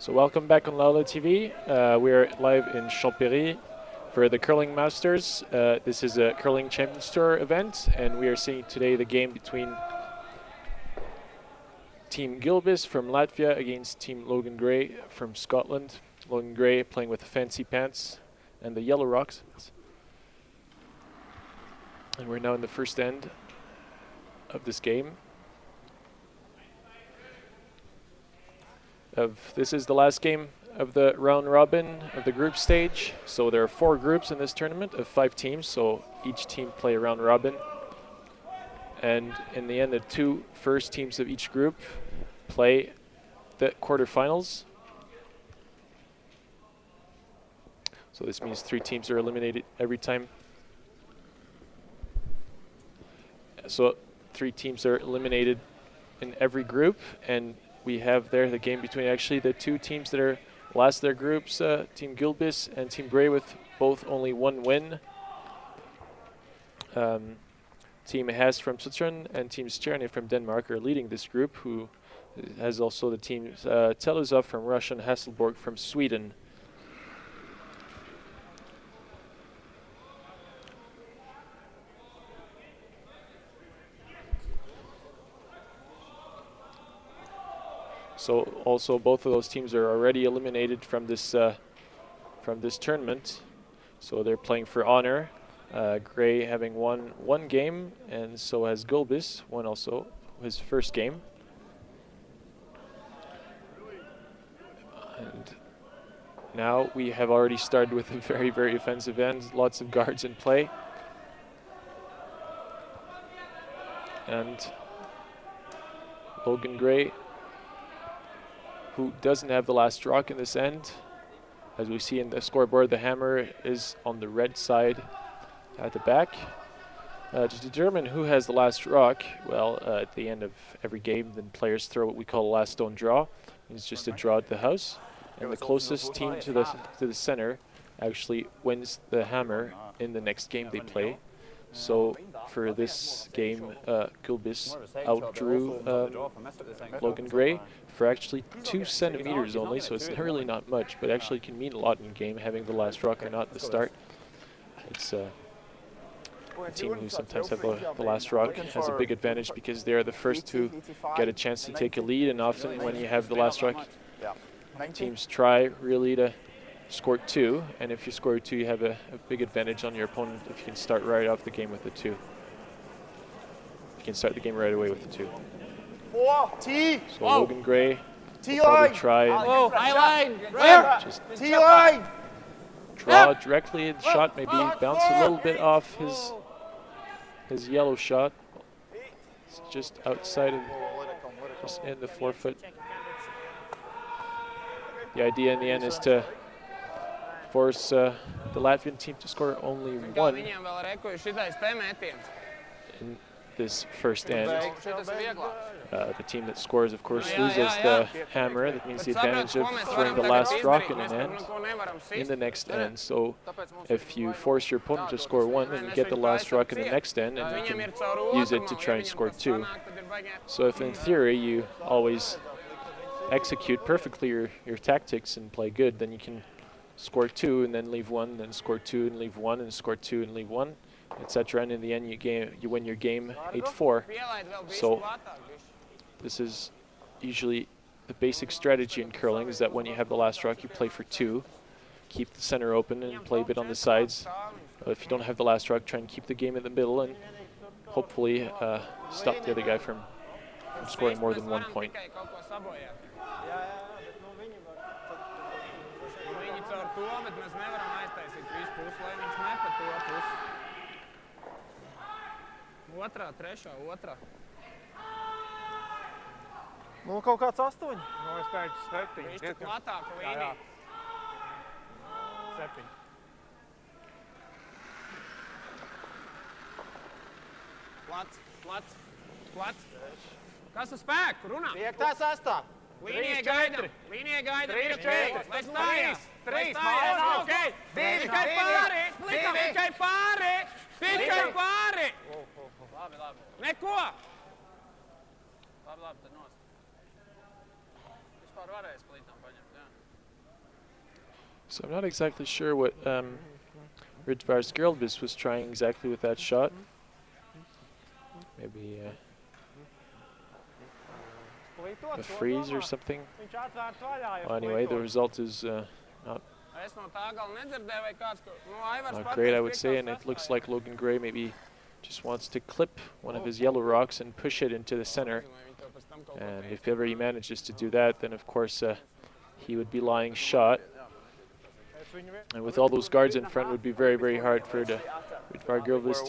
So welcome back on LAT TV. We're live in Champéry for the Curling Masters. This is a Curling Champions Tour event, and we are seeing today the game between Team Gulbis from Latvia against Team Logan Gray from Scotland. Logan Gray playing with the fancy pants and the yellow rocks. And we're now in the first end of this game. This is the last game of the round robin of the group stage. So there are 4 groups in this tournament of 5 teams. So each team play a round robin. And in the end, the 2 first teams of each group play the quarterfinals. So this means 3 teams are eliminated every time. So 3 teams are eliminated in every group, and we have there the game between actually the 2 teams that are last of their groups, Team Gulbis and Team Gray, with both only 1 win. Team Hess from Switzerland and Team Champéry from Denmark are leading this group, who has also the teams Teluzov from Russia and Hasselborg from Sweden. So also both of those teams are already eliminated from this tournament. So they're playing for honor. Gray having won 1 game, and so has Gulbis, won also his first game. And now we have already started with a very, very offensive end. Lots of guards in play. And Logan Gray, who doesn't have the last rock in this end. As we see in the scoreboard, the hammer is on the red side at the back. To determine who has the last rock, well, at the end of every game, then players throw what we call a last stone draw. It's just a draw at the house. And the closest team to the center actually wins the hammer in the next game they play. So for this game, Gulbis outdrew Logan Gray for actually 2 centimeters only, so it's really not much, but actually can mean a lot in game, having the last rock or not at the start. It's a team who sometimes have the last rock has a big advantage because they are the first to get a chance to take a lead, and often when you have the last rock, teams try really to score 2, and if you score 2, you have a big advantage on your opponent if you can start right off the game with the 2. You can start the game right away with the 2. So Logan Gray will probably try and just draw directly, and the shot maybe bounce a little bit off his yellow shot. It's just outside of, just in the forefoot. The idea in the end is to force the Latvian team to score only 1 in this first end. The team that scores, of course, loses the hammer. That means the advantage of throwing the last rock in an end in the next end. So if you force your opponent to score 1, then you get the last rock in the next end, and you can use it to try and score 2. So if in theory you always execute perfectly your tactics and play good, then you can score 2 and then leave 1, then score 2 and leave 1, and score 2 and leave 1, etc. And in the end, you win your game 8-4. So this is usually the basic strategy in curling, is that when you have the last rock, you play for 2, keep the center open and play a bit on the sides. If you don't have the last rock, try and keep the game in the middle and hopefully stop the other guy from scoring more than 1 point. Nu, kaut kāds 8. Nu, es teiktu 7. Viņš tik platāk līnija. 7. Plats. Kas ar spēku? Runā. 5. 8. Līnija gaida. 3, 4. Lai stājās. 3. Okay. Tikai pāri. Tikai pāri. Neko. Labi, tad nos. So I'm not exactly sure what Ritvar's Gulbis was trying exactly with that shot. Maybe a freeze or something. Well, anyway, the result is not great, I would say, and it looks like Logan Gray maybe just wants to clip one of his yellow rocks and push it into the center. And if ever he manages to do that, then of course he would be lying shot. And with all those guards in front, it would be very, very hard for the Ritvar Gulbis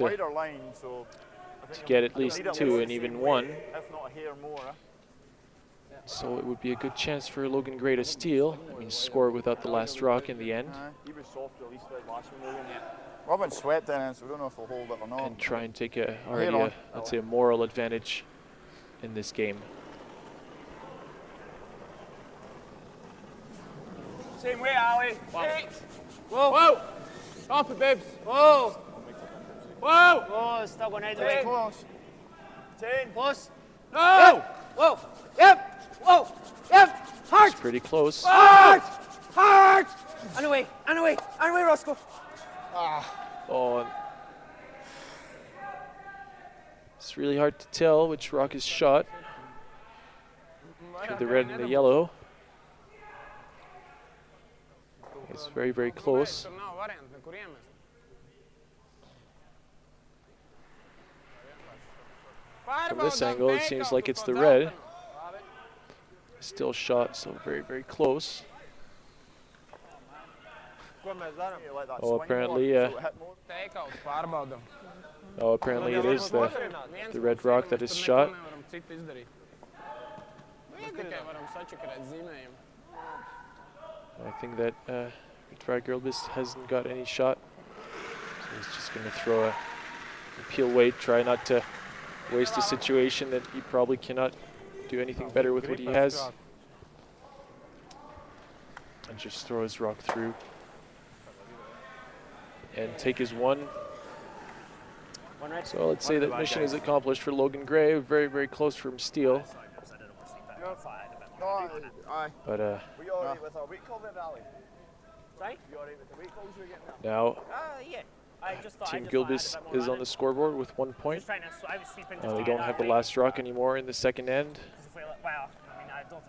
to get at least 2 and even 1. So it would be a good chance for Logan Gray to steal. I mean, score without the last rock in the end. We haven't swept in, so we don't know if we'll hold it or not. And try and take let's say, a moral advantage in this game. Same way, Ali. Whoa. Whoa. Stop it, Bibs. Whoa. Whoa. Whoa, still going out the Very way. close. 10. Close. No. Whoa. Yep. Whoa. Yep. Hard. It's pretty close. Hard. Hard. And away. And away. And away, Roscoe. Oh, and it's really hard to tell which rock is shot. The red and the yellow. It's very, very close. From this angle, it seems like it's the red. Still shot, so very, very close. Oh, apparently, apparently it is the red rock that is shot. I think that Ritvar Gulbis hasn't got any shot. So he's just going to throw a peel weight, try not to waste a situation that he probably cannot do anything better with what he has. And just throw his rock through. And take his 1. So let's say that mission is accomplished for Logan Gray. Very, very close from steal. But Were you alright with our weight call then, Ali? Sorry? You alright with the weight calls you were getting now Yeah. I just thought Team Gulbis is on the scoreboard with 1 point. They don't have the last rock anymore in the second end.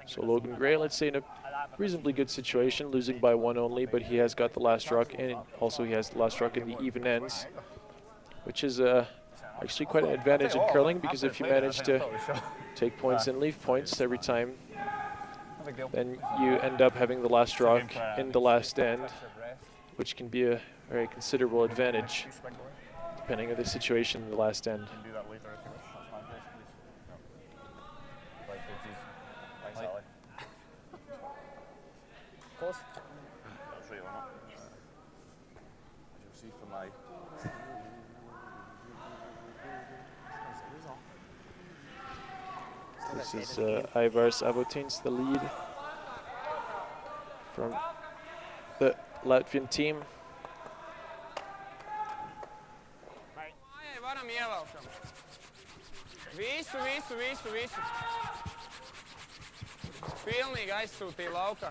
So Logan Gray, let's say, in a reasonably good situation, losing by 1 only, but he has got the last rock, and also he has the last rock in the even ends, which is actually quite an advantage in curling, because if you manage to take points and leave points every time, then you end up having the last rock in the last end, which can be a very considerable advantage, depending on the situation in the last end. Close? That's right on it. As you'll see from my... This is Ivars Abotins, the lead from the Latvian team. Visu. Pilnīgi aizsūtīja laukā.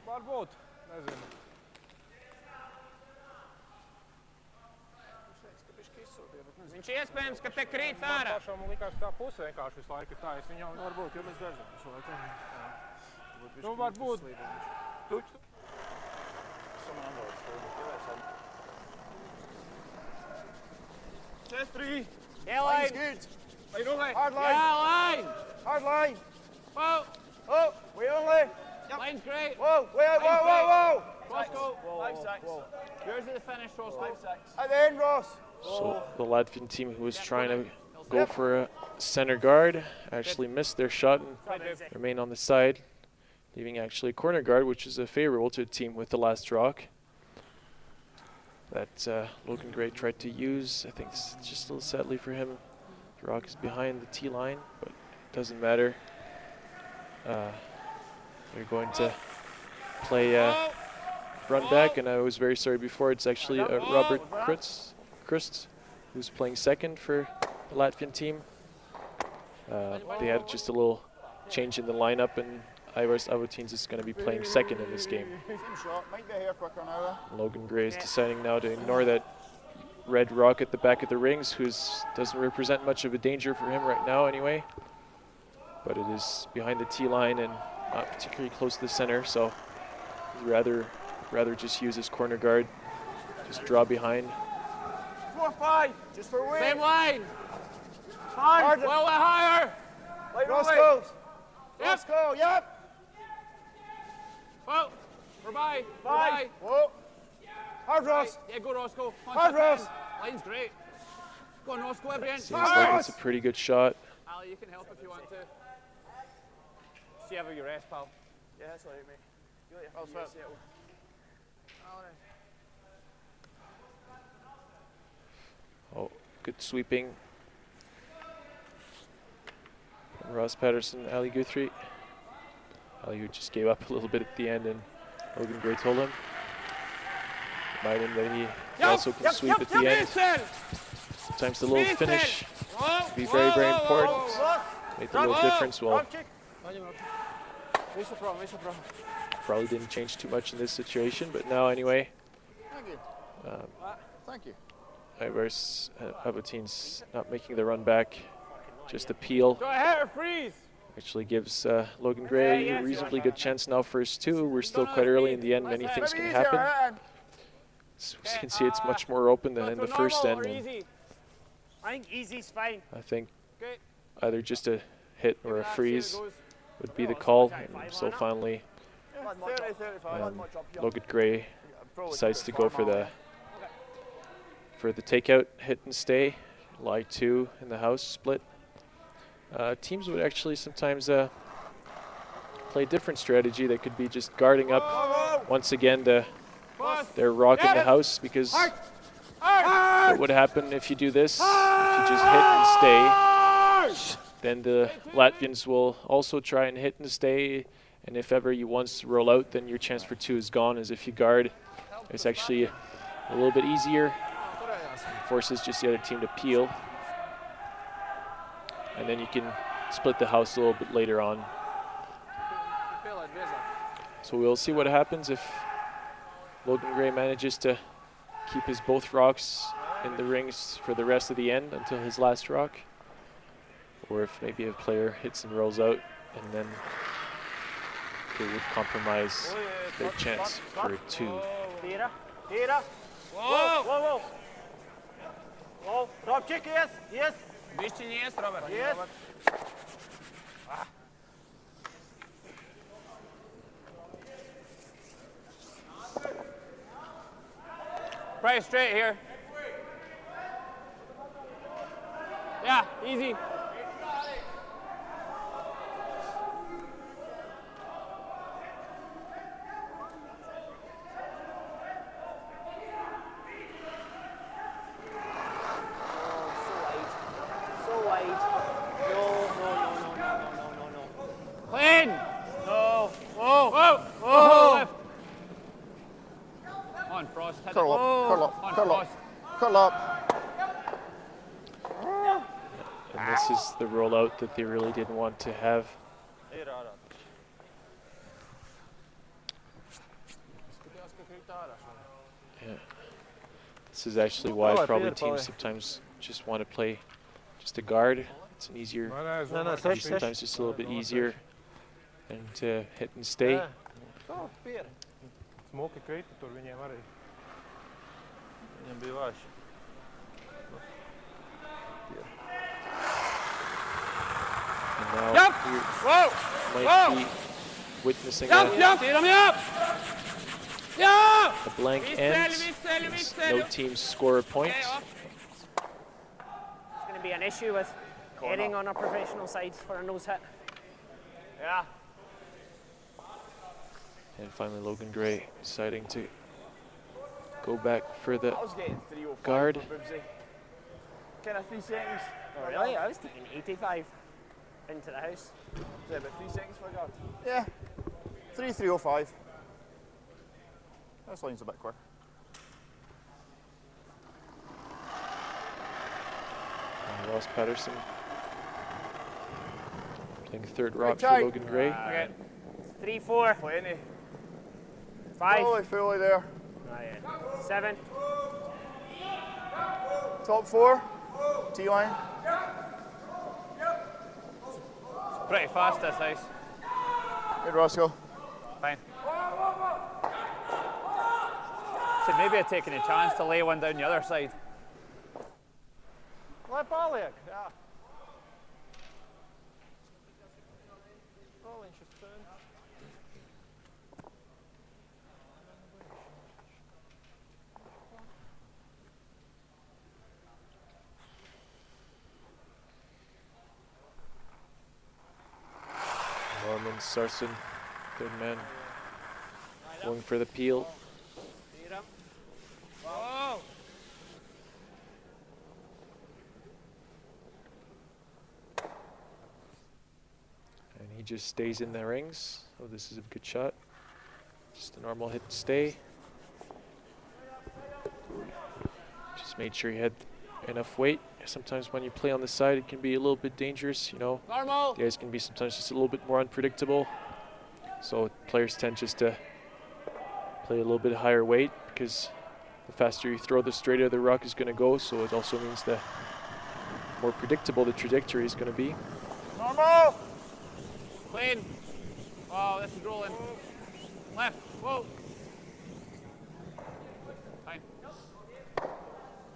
Varbūt, nezinu. Viņš iespējams, ka te krīt ārā. Man likās, ka tā puse vienkārši visu laiku ir tā. Es viņu varbūt, jo mēs bežam visu laiku. Nu, varbūt. Chest 3. Yeah, Line's line. good. Are you doing? Hard line. Yeah, line. Hard line. Whoa. Oh, we only. Line's great. Whoa, whoa. Roscoe. 5-6. Yours is the finish, Roscoe. 5-6. At the end, Ross. So the Latvian team, who was trying to go for a center guard, actually missed their shot and remain on the side, leaving actually a corner guard, which is favorable to a team with the last rock. That Logan Gray tried to use. I think it's just a little sadly for him. The rock is behind the tee line, but it doesn't matter. They're going to play run back, and I was very sorry before. It's actually Robert Krust, who's playing second for the Latvian team. They had just a little change in the lineup, and Ivars Avotins is going to be playing second in this game. Logan Gray is deciding now to ignore that red rock at the back of the rings, who doesn't represent much of a danger for him right now anyway. But it is behind the tee line and not particularly close to the center, so he'd rather just use his corner guard, just draw behind. 4-5, just for win. Same line. Hard. Well, higher. Roscoe. Yep. Roscoe, yep. Well, we're by. 5. Whoa. Hard, Ross. Yeah, go, Roscoe. Hard, Ross. Line's great. Go on, Roscoe, everyone. Seems like it's a pretty good shot. Ali, you can help if you want to. See how you rest, pal. Yeah, that's all right, mate. I'll set. Oh, good sweeping. Ross Patterson, Ali Guthrie. Ali who just gave up a little bit at the end, and Logan Gray told him, remind him that he also can sweep at the end. Sometimes the little finish can be very, very important. Make a little difference. Well, probably didn't change too much in this situation, but now anyway. Thank you. Ivars Avotins not making the run back, just a peel. Go ahead or freeze. Actually gives Logan Gray a reasonably good chance now for his two. We're still quite early in the end. Many things can happen. So as you can see, it's much more open than in the first end. I think easy's fine. I think either just a hit or a freeze would be the call. And so finally, Logan Gray decides to go for the takeout, hit and stay, lie 2 in the house split. Teams would actually sometimes play a different strategy. They could be just guarding up once again their rock in the house, because what would happen if you do this? If you just hit and stay, then the Latvians will also try and hit and stay, and if ever you once roll out, then your chance for 2 is gone. As if you guard, it's actually a little bit easier. Forces just the other team to peel, and then you can split the house a little bit later on. So we'll see what happens if Logan Gray manages to keep his both rocks in the rings for the rest of the end until his last rock, or if maybe a player hits and rolls out, and then they would compromise their chance for 2. Whoa, whoa, whoa. Oh, drop kick, yes, yes. Yes, Robert. Yes. Pray straight here. Yeah, easy. And this is the rollout that they really didn't want to have. Yeah. This is actually why probably teams sometimes just want to play just a guard. It's an easier, sometimes just a little bit easier, and to hit and stay. And now we might be witnessing a blank end. No teams score a point. It's going to be an issue with heading on a professional side for a nose hit. Yeah. And finally Logan Gray deciding to go back for the guard. Kind of 3 seconds. Oh, really? I was taking 85 into the house. Yeah, about 3 seconds for a guard. Yeah. 3:05. This line's a bit quick. And Ross Patterson playing third rock for tight. Logan Gray. Okay. 3-4. 20. 5. Fully there. 7. Top 4. T-line. Pretty fast, this ice. Good, Roscoe. Fine. Should maybe have taken a chance to lay one down the other side. Lai paliek, jā. Roliņš uz centru. Norman Sarson, third man, going for the peel. Whoa! And he just stays in the rings. Oh, this is a good shot. Just a normal hit and stay. Just made sure he had enough weight. Sometimes when you play on the side, it can be a little bit dangerous, you know. Normal! The ice can be sometimes just a little bit more unpredictable. So players tend just to play a little bit higher weight because the faster you throw, the straighter the rock is going to go. So it also means the more predictable the trajectory is going to be. Normal! Clean. Wow, this is rolling. Left. Whoa. Fine.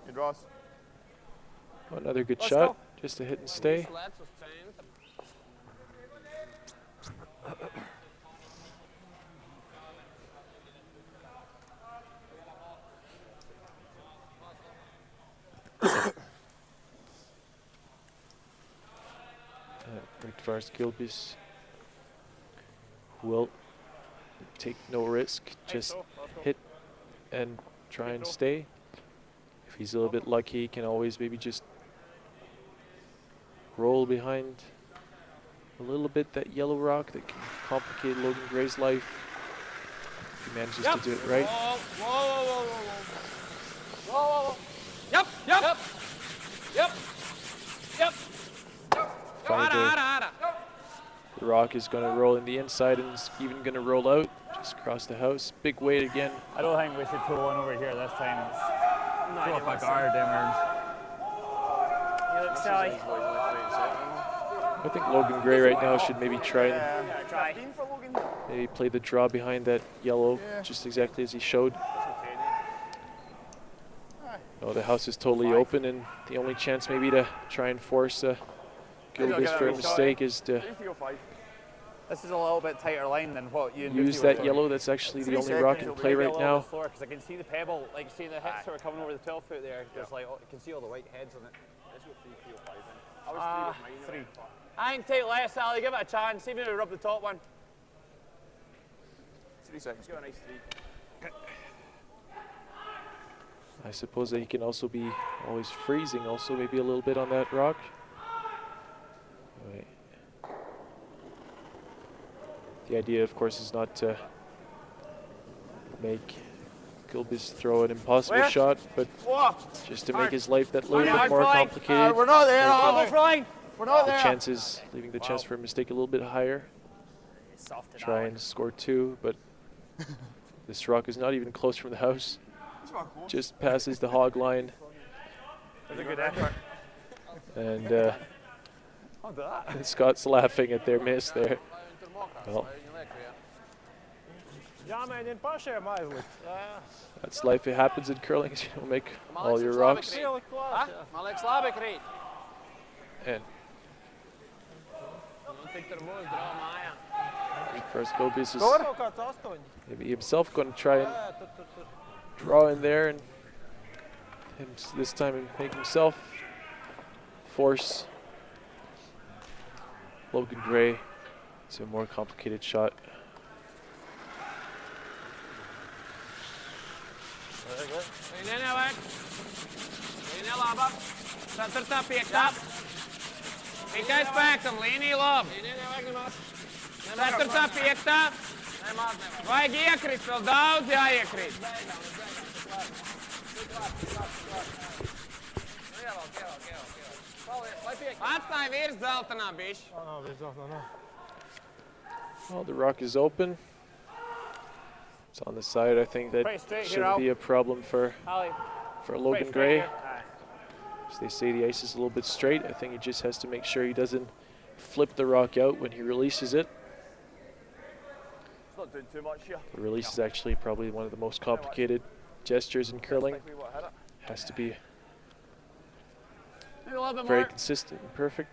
Good, Ross. Oh, another good Let's shot. go. Just a hit and stay. Right far as Gulbis will take no risk, just hit and try and stay. If he's a little bit lucky, he can always maybe just roll behind a little bit that yellow rock that can complicate Logan Gray's life. If he manages to do it right. Whoa, whoa, whoa, whoa, whoa. Whoa, whoa, whoa. Yep, yep, yep, yep, yep. Find the rock is going to roll in the inside and is even going to roll out just across the house. Big weight again. I don't think we should pull one over here this time. No, Throw up a guard down. You look silly. I think Logan Gray right now should maybe try and Try. maybe play the draw behind that yellow, just exactly as he showed. Oh, the house is totally open, and the only chance maybe to try and force Gulbis for a mistake is to This is a little bit tighter line than what you use that yellow. That's actually the only rock in play right now. Because I can see the pebble, like see the hits that are coming over the 12 foot there. There's like, you can see all the white heads on it. I was 3 with mine. I think take less, Ali. Give it a chance. See if we rub the top one. 3 seconds. Give it a nice 3. I suppose that he can also be always freezing, also maybe a little bit on that rock. Right. The idea, of course, is not to make Gulbis throw an impossible shot, but just to make his life that little bit more complicated. We're not there. We're not The there. chances, leaving the chance for a mistake a little bit higher. Try and score 2, but this rock is not even close from the house. Just passes the hog line. That's a good effort. And Scott's laughing at their miss there. Well, that's life. It happens in curling. You don't make all your rocks. And first Gulbis is maybe himself going to try and draw in there, and this time and make himself force Logan Gray to a more complicated shot. Vajag iekrist, vēl daudz jāiekrist. Atstāj virs dzeltenā, bišķi. Well, the rock is open. It's on the side. I think that shouldn't be a problem for Logan Gray. As they say, the ice is a little bit straight. I think he just has to make sure he doesn't flip the rock out when he releases it. It's not doing too much here. The release is actually probably one of the most complicated gestures in curling. Has to be very consistent and perfect.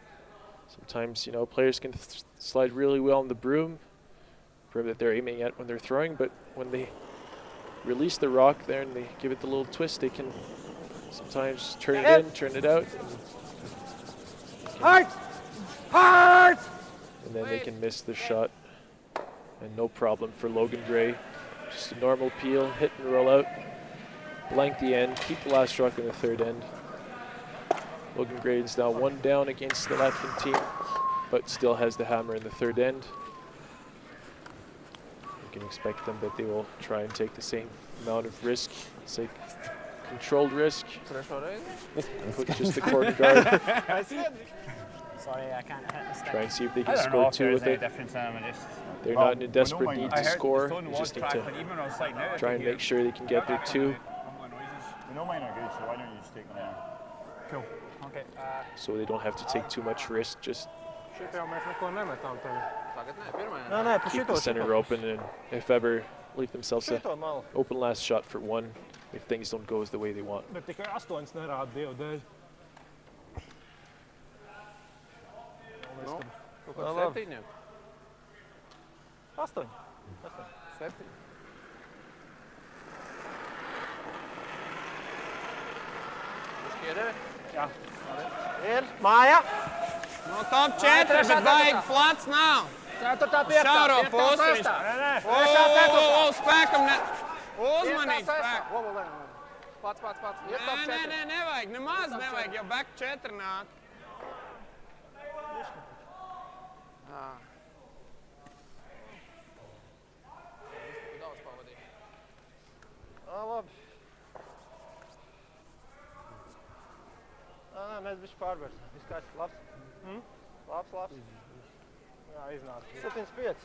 Sometimes, you know, players can slide really well on the broom that they're aiming at when they're throwing, but when they release the rock there and they give it the little twist, they can sometimes turn it in, turn it out. Hard! Hard! And then they can miss the shot. And no problem for Logan Gray. Just a normal peel, hit and roll out. Blank the end, keep the last rock in the third end. Logan Gray is now 1 down against the Latvian team, but still has the hammer in the third end. You can expect them that they will try and take the same amount of risk, say controlled risk. Put just the corner guard. Sorry, I can't hit the stick. Try and see if they can score 2 with it. They're not in a desperate need to score. They just need to try and make sure they can get their 2. We know mine are good, so why don't you just take them now? Cool. Okay. So they don't have to take too much risk, just keep the center open, and if ever, leave themselves an open last shot for 1 if things don't go as the way they want. Bet tikai 8 nerāda Dievu dēļ. Kaut kā 7. 8. 7. Jā. Ir māja. No top 4, bet baigi plats nav. 4. 5. Šauro pusi. O, spēkam ne... Uzmanīgi spēkam. Pats. Nē, nevajag, nemaz nevajag, jau back 4 nāk. Labi. Nē, mēs bišķi pārvērs. Viss kāds labs. Labs. Jā, iznāca. 7-5.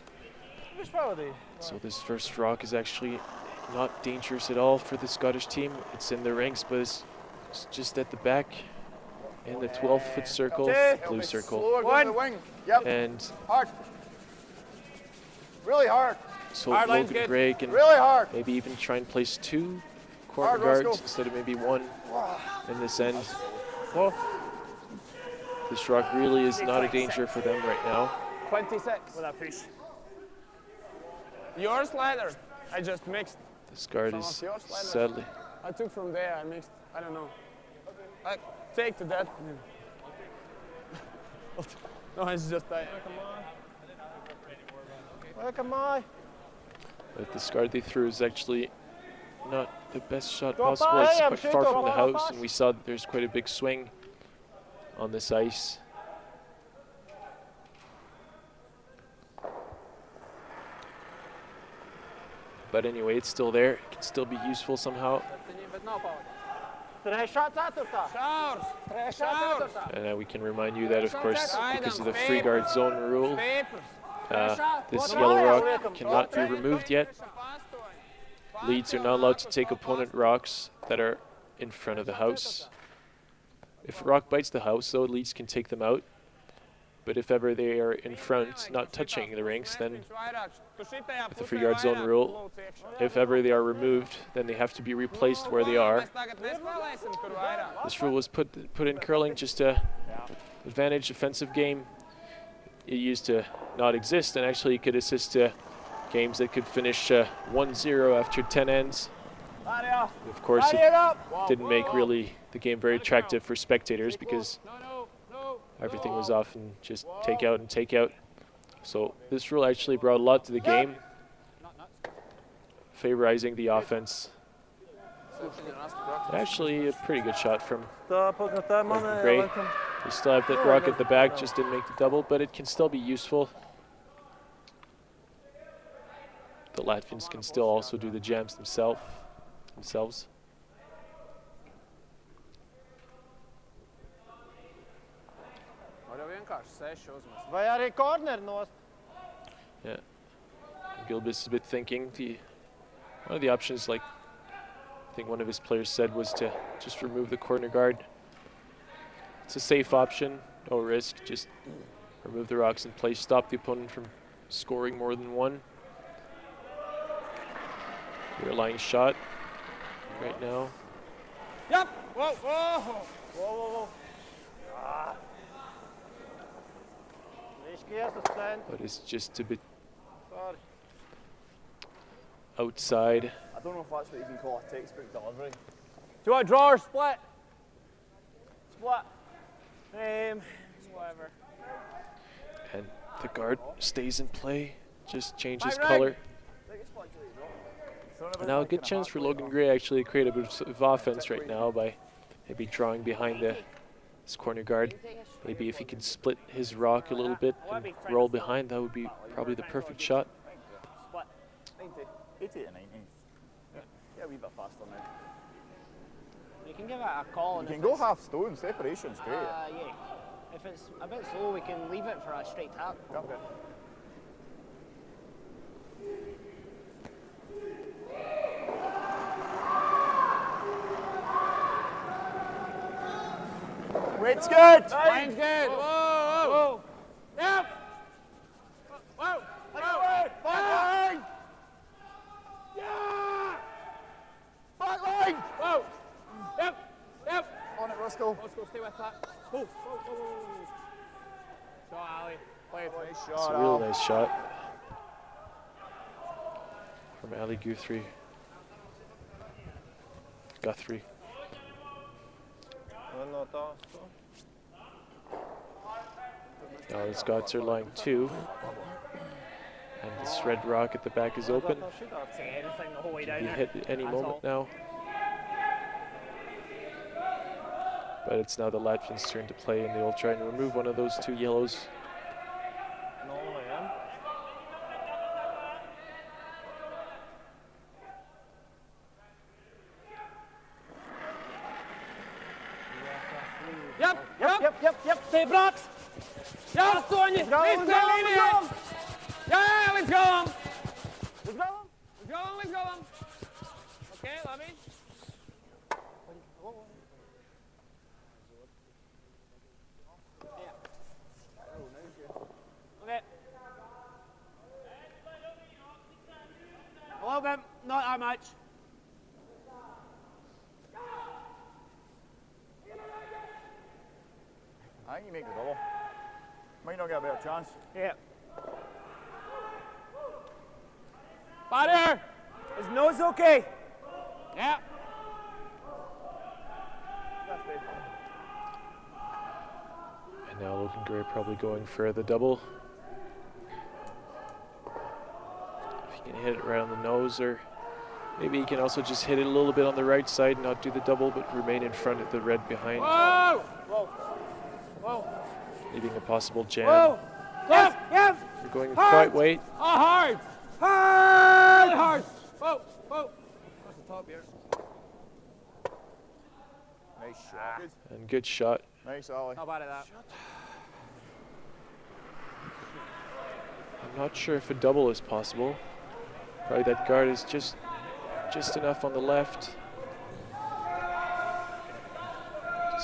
Bišķi pavadīja. So this first rock is actually not dangerous at all for the Scottish team. It's in the ranks, but it's just at the back in the 12-foot circle, blue circle. 1. Yep. And Hard. Really hard. so Hard line's Logan good. Gray can Really hard. maybe even try and place 2 corner Hard, let's guards go. instead of maybe 1 in this end. This rock really is not a danger for them right now. 26. With that push. Your slider. I just mixed. This guard Some is of your sliders. sadly. I took from there, I mixed. I don't know. I take to that. No, it's just I. Welcome, Mai. But this guard they threw is actually not the best shot Go possible. by, It's I'm quite sure far go from the by, house, Bash. and we saw that there's quite a big swing on this ice. But anyway, it's still there. It can still be useful somehow. And we can remind you that, of course, because of the free guard zone rule, this yellow rock cannot be removed yet. Leads are not allowed to take opponent rocks that are in front of the house. If a rock bites the house, though, leads can take them out. But if ever they are in front, not touching the rinks, then with the free guard zone rule, if ever they are removed, then they have to be replaced where they are. This rule was put in curling just to advantage offensive game. It used to not exist, and actually it could assist to games that could finish 1-0 after 10 ends. Of course, it didn't make really the game very attractive for spectators because everything was often just take out and take out. So this rule actually brought a lot to the game, favorizing the offense. Actually, a pretty good shot from Logan Gray. We still have that rock at the back, just didn't make the double, but it can still be useful. Latvians can still also do the jams themselves. Vai arī corner nost. Yeah. Gulbis is a bit thinking. One of the options, like I think one of his players said, was to just remove the corner guard. It's a safe option, no risk. Just remove the rocks in place, stop the opponent from scoring more than one. Rear line shot right now. Yep. Whoa, whoa. Whoa, whoa, whoa. Ah. But it's just a bit Sorry. outside. I don't know if that's what you can call a textbook delivery. Do you want to draw or split? Split. Whatever. And the guard stays in play, just changes Right. color. Now a good chance for Logan Gray actually to create a bit of offense right now by maybe drawing behind this corner guard. Maybe if he could split his rock a little bit and roll behind, that would be probably the perfect shot. Split. 90. 80 to 90. Yeah, a wee bit faster now. You can give it a call. You And can if go it's, half stone, separation's great. yeah. If it's a bit slow, we can leave it for a straight tap. Okay. Weight's good! Line's good. Whoa, whoa. Yep. Whoa. Whoa. Back line! Yeah. Back line! Whoa. Yep. On it, Roscoe. Let's go stay with that. Whoa. Shot, Ali. Play it. Nice It's shot, a real Al. nice shot from Ali Guthrie. Now the Scots are lying 2. And this red rock at the back is open. Say anything the whole way down Be there. hit at any That's moment now. But it's now the Latvians' turn to play, and they will try and remove one of those 2 yellows. Yep. Stay blocks. Yeah, let's go on you. Let's go. Yeah, let's go. Let's go. Okay, let me. Okay. A little bit, not that much. I think you make the double. Might not get a better chance. Yeah. Batter. His nose okay? Yeah. And now Logan Gray probably going for the double. If he can hit it right on the nose, or maybe he can also just hit it a little bit on the right side, not do the double, but remain in front of the red behind. Whoa. Leaving a possible jam. Whoa. Yep. You're going with quite weight. Oh, hard. Hard. Whoa. That's the top here. Nice shot. And good shot. Nice, Ollie. How bad is that? I'm not sure if a double is possible. Probably that guard is just enough on the left to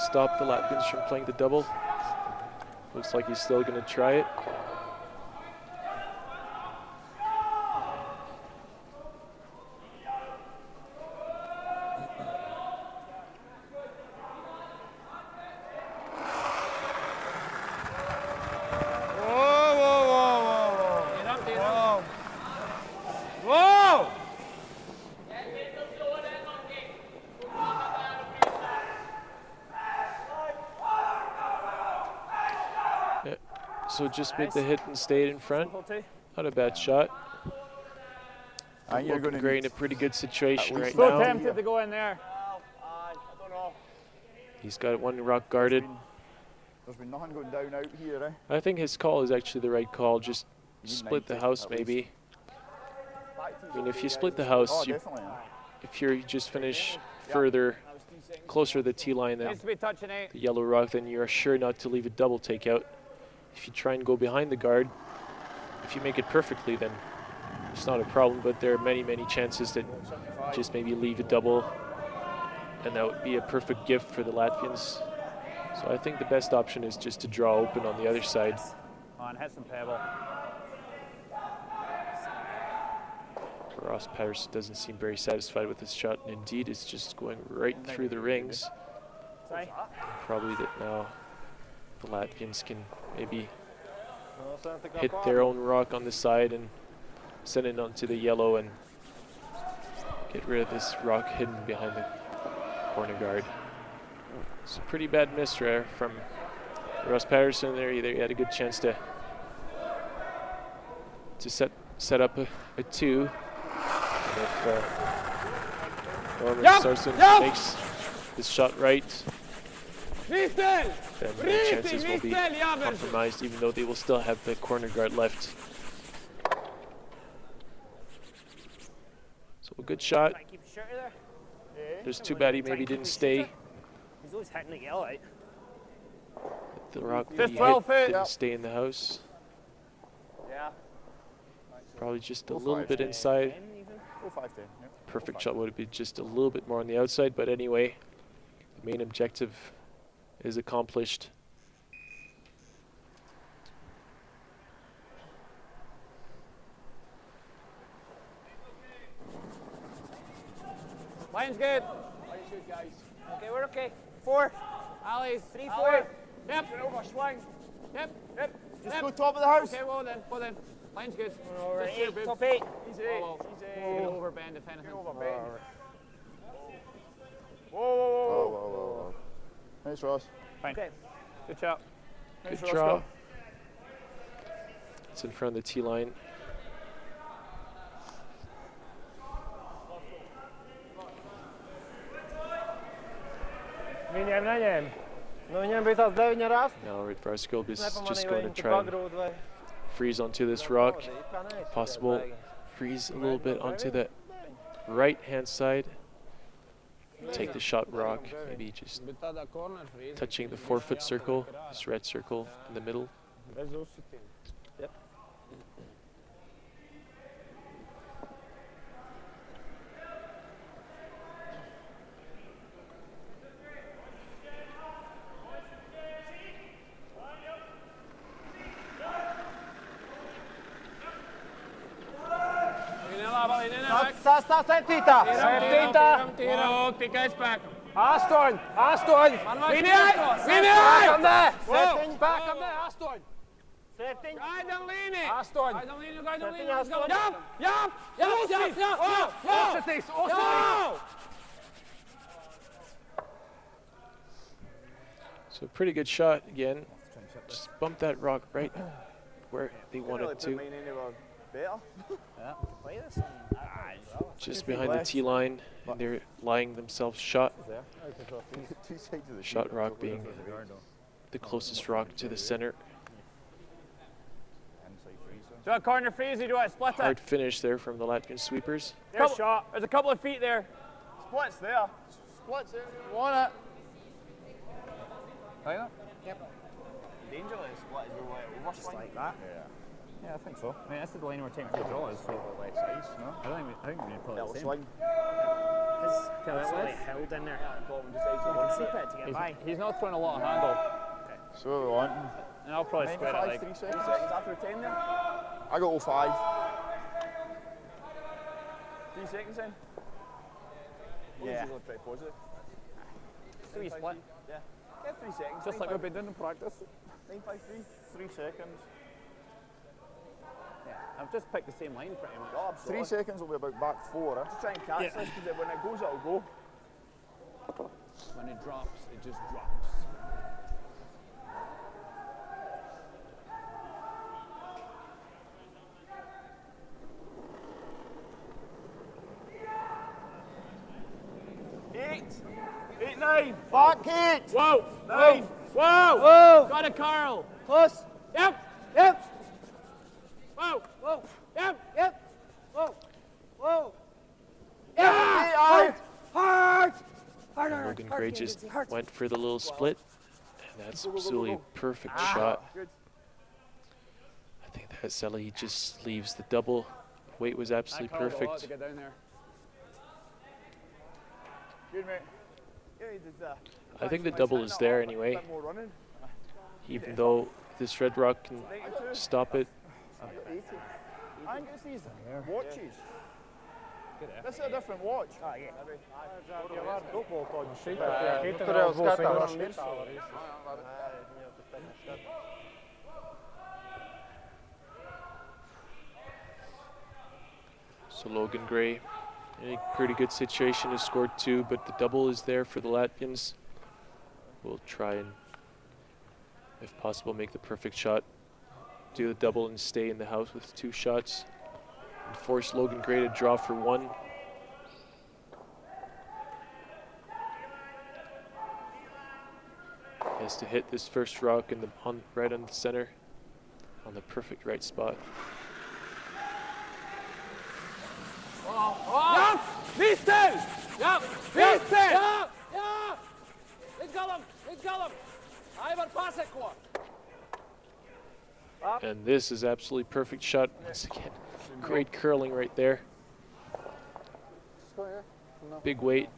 stop the Latvians from playing the double. Looks like he's still going to try it. So just made the hit and stayed in front. Not a bad shot. I think you're going Logan to Gray in a pretty good situation right So now. tempted to go in there. He's got one rock guarded. There's been nothing going down out here, eh? I think his call is actually the right call. Just need split the 90 house at least. maybe. I mean, if you split the house, Oh, you, definitely. if you just finish further, closer to the tee line than Needs to be touching 8. the yellow rock, then you are sure not to leave a double takeout. If you try and go behind the guard, if you make it perfectly, then it's not a problem, but there are many, many chances that just maybe leave a double, and that would be a perfect gift for the Latvians. So I think the best option is just to draw open on the other side. Come on, hit some pebble. Ross Patterson doesn't seem very satisfied with his shot, and indeed it's just going right through the rings. Sorry. Probably that now the Latvians can maybe No, senti hit qua. their own rock on the side and send it onto the yellow and get rid of this rock hidden behind the corner guard. It's a pretty bad miss there from Ross Patterson there. He had a good chance to set up a 2. And if Norman Sarson makes this shot right, then the chances will be compromised, even though they will still have the corner guard left. So a good shot. Try and keep it shorter there. Just too bad he maybe didn't stay. He's always hitting the yellow out. The rock that Just he 12 hit feet. didn't stay in the house. Yeah. Probably just a little bit inside. 05 10. Yep. Perfect shot would have been just a little bit more on the outside, but anyway, the main objective is accomplished. Line's good. Line's good, guys. Okay, we're okay. 4. Ali's. 3, Ali. 4. Yep. Over, swing. Yep. Yep. Just yep. go top of the house. Okay, well then. Well then. Line's good. All right, Just here, 8, babe. top 8. Easy. Oh, well. Get over bend if anything. Over bend. Whoa, whoa, whoa. Nice, Ross. Fine. Okay. Good shot. Good draw. It's in front of the tee line. Viņiem neņēma. Nu, viņiem bija tāds 9 rast. Now Ritvaras Gulbis is just Nepamanīju, going vai to viņi tur try and pagrūda vai... freeze onto this rock. It kā neizskatījās Possible baigi. freeze a little bit onto the right hand side. Take the shot rock, maybe just touching the 4-foot circle, this red circle in the middle. Yep. Sastā 7. 7. Tikai spēkam. 8. 8. Spēkam there. 7. Spēkam there. 8. 7. Gaidam līniju. 8. Gaidam līniju, gaidam 7, līniju. 8. Jā. So pretty good shot again. Just bump that rock right where they want it to. Just behind the tee line, and they're lying themselves shot. Shot rock being the closest rock to the center. Do a corner freeze, you do a split it. Hard finish there from the Latvian sweepers. There's shot. There's a couple of feet there. Splits there. Splits there. Want it. Right there? Yep. Dangerous split is over Just like that. Yeah, I think so. I mean, this is the lane we're taking for the draw, so left side, no? I think we need to put Little the same. swing. He's absolutely held in there. One sweep it to get by. He's not throwing a lot of handle, So what we want. and I'll probably square it 95, like 3 seconds. After 10 there? I got 05. 3 seconds then? Yeah. Try positive. 3 split. Yeah. Yeah, 3 seconds. just like we've been doing in practice. 953. 3 seconds. Yeah, I've just picked the same line pretty much. Oh, 3 seconds will be about back 4. Just try and catch this because when it goes, it'll go. When it drops, it just drops. Eight, 9. Back 8. Whoa! 9. Whoa! Whoa. Got it, Carl! Close. Yep! Yep. Whoa! Whoa. Yep! Yep. Whoa. Logan Gray just went for the little split, and that's absolutely a perfect shot. I think that Sally just leaves the double. Weight was absolutely perfect. Good, mate. I think the double is there anyway, even though this red rock can stop it. I think it's these watches. This is a different watch. So Logan Gray in a pretty good situation, has scored 2, but the double is there for the Latvians. We'll try and, if possible, make the perfect shot, do the double and stay in the house with 2 shots, and force Logan Gray to draw for 1. He has to hit this first rock in the right on the center, on the perfect right spot. Ja, visten! Ja, visten! Ja, ja! Ik gal hem! Hij wordt passen kort. And this is absolutely perfect shot. Once again, great curling right there. Big weight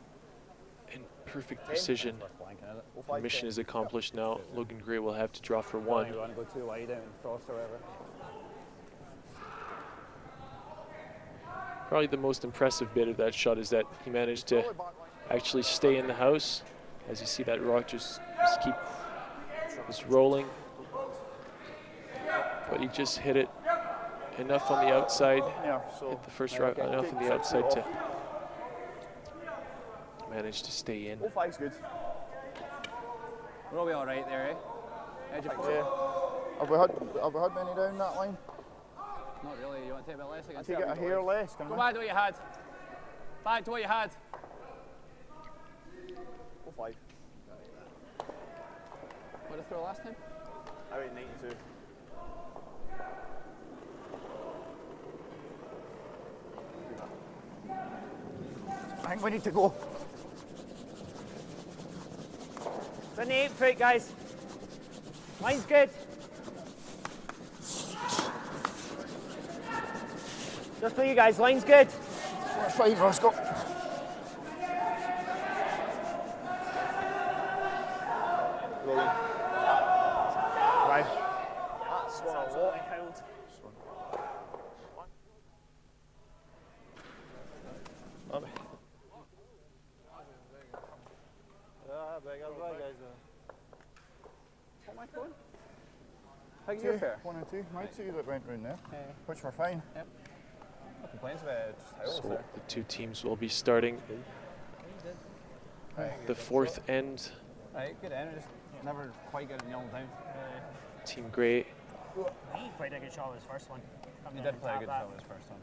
and perfect precision. The mission is accomplished now. Logan Gray will have to draw for 1. Probably the most impressive bit of that shot is that he managed to actually stay in the house. As you see, that rock just keep rolling. But he just hit it enough on the outside, hit the first rock enough on the outside to manage to stay in. Good. We're all be all right there, eh? Edge of Yeah. Have we had many down that line? Not really. You want to take a bit less against Take it a hair less, can Go we? back to what you had. Back to what you had. 5. What did I throw last time? I went 92. I think we need to go. It's an 8 foot, guys. Line's good. Just for you guys, line's good. 5, Roscoe. Rolling. 5. That's one a lot. What am I throwing? How your pair? 1 and 2. My 2 that went round there, which were fine. Yep. No complaints about it. So the 2 teams will be starting the 4th end. Right, good end. Just never quite get it nailed down. Team Gray He played a good shot with his first one. You did play a good shot with his first one.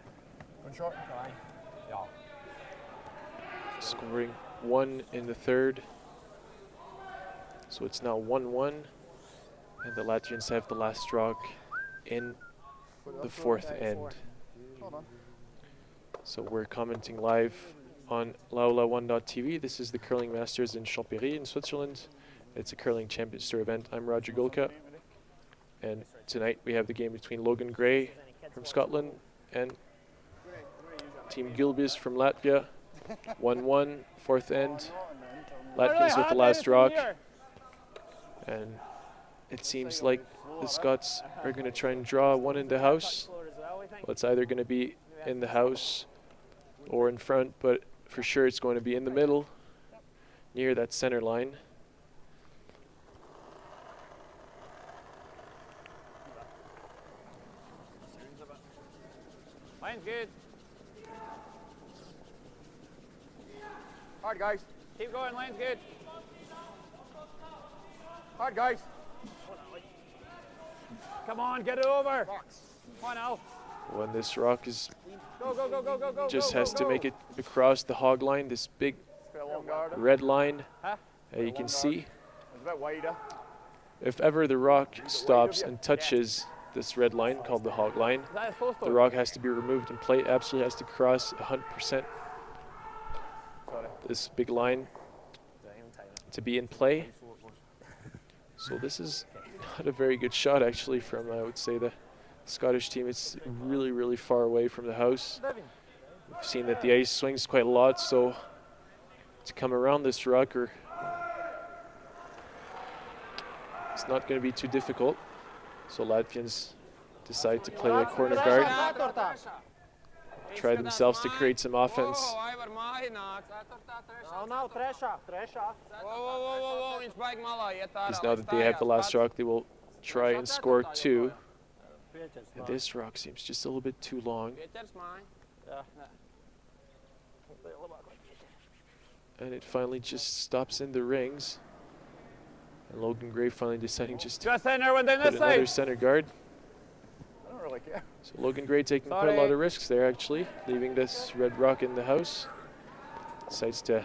Good shot. Yeah. scoring 1 in the 3rd. So it's now 1-1, and the Latvians have the last rock in the 4th end. So we're commenting live on laula1.tv. This is the Curling Masters in Champéry in Switzerland. It's a curling Champions Tour event. I'm Roger Gulka, and tonight we have the game between Logan Gray from Scotland and Team Gulbis from Latvia. 1-1, 4th end. Latvians with the last rock. And it seems like the Scots are going to try and draw 1 in the house. Well, it's either going to be in the house or in front, but for sure it's going to be in the middle, near that center line. Line's good. Hard, guys. Keep going, line's good. Hard, guys. Come on, get it over. Come on, Al. When this rock is Go, go, go, go, go, go. just go, has go, to make it across the hog line, this big red line you can see. It's a bit wider. If ever the rock stops and touches this red line called the hog line, Is that supposed to? the rock has to be removed and plate absolutely has to cross 100% this big line. to be in play. So this is not a very good shot actually from, I would say, the Scottish team. It's really, really far away from the house. We've seen that the ice swings quite a lot, so to come around this rock, it's not going to be too difficult. So Latvians decide to play a corner guard, try themselves to create some offense. Because now that they have the last rock, they will try and score 2. And this rock seems just a little bit too long. And it finally just stops in the rings. And Logan Gray finally deciding just to put another center guard. I don't really care. So Logan Gray taking quite a lot of risks there actually, leaving this red rock in the house. Decides to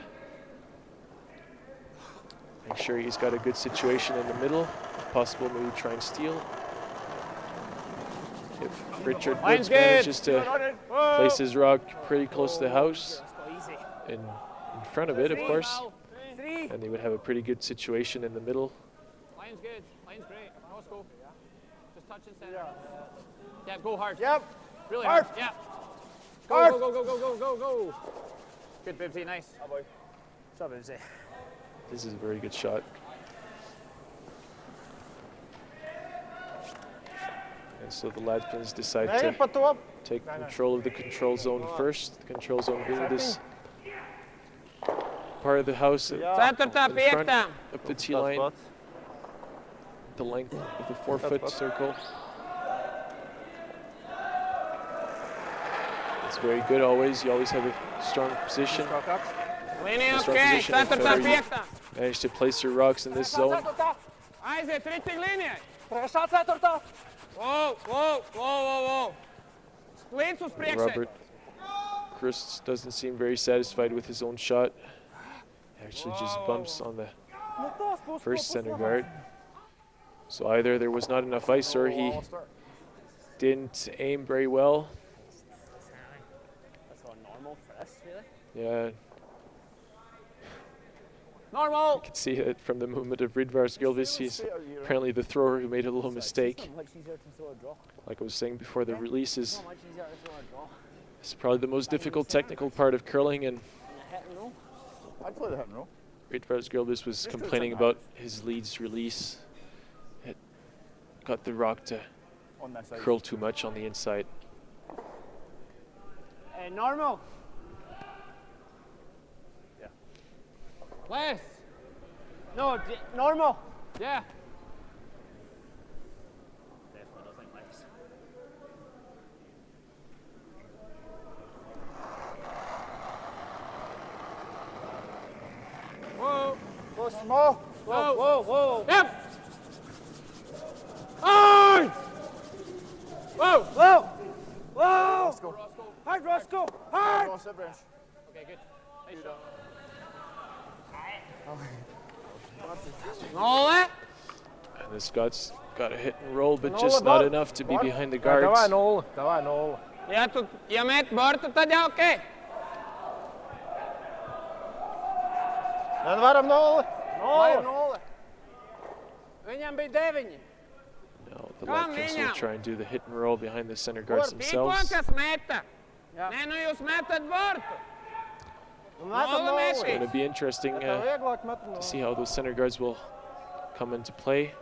make sure he's got a good situation in the middle. If possible, maybe try and steal. If Richard Woods manages to place his rock pretty close to the house, in front of it, of course, and they would have a pretty good situation in the middle. Line's good. Line's great. No scope. Just touch and center. Yeah, go hard. Yep. Really hard. Yeah. Go, go, go, go, go, go, go. Good, Bibsy. Nice. Oh, boy. What's up, Bibsy? This is a very good shot. And so the Latvians decide to take control of the control zone first. The control zone being this part of the house in front of the tee line, the length of the 4-foot circle. It's very good always. You always have a strong position. Manage to place your rocks in this zone. Robert Chris doesn't seem very satisfied with his own shot. Actually just bumps on the first center guard. So either there was not enough ice or he didn't aim very well. That's all normal for us, really. Yeah. Normal. You can see it from the movement of Rydvars Gulbis. He's apparently the thrower who made a little mistake. Like I was saying before, the releases. It's probably the most difficult technical part of curling, and I'd play the hit and roll. Rydvars Gulbis was complaining about his lead's release. It got the rock to curl too much on the inside. Normal. Yeah. Less. No, normal. Yeah. Definitely nothing less. Whoa. Go small. Whoa. Whoa, whoa. Yep. On. Whoa. Whoa. Whoa. Roscoe. Hard, Roscoe. Hard. Go sit bench. Okay, good. Nice shot. Roll it. And the Scots got a hit and roll, but just not enough to be behind the guards. Ja, tu, ja met bortu, tad jau ok. Dan varam nulli. Nulli. Viņam bija 9. Now the Latvians will try and do the hit and roll behind the center guards Tikko, themselves. kas meta. Nē, nu jūs metat bortu. It's going to be interesting to see how those center guards will come into play.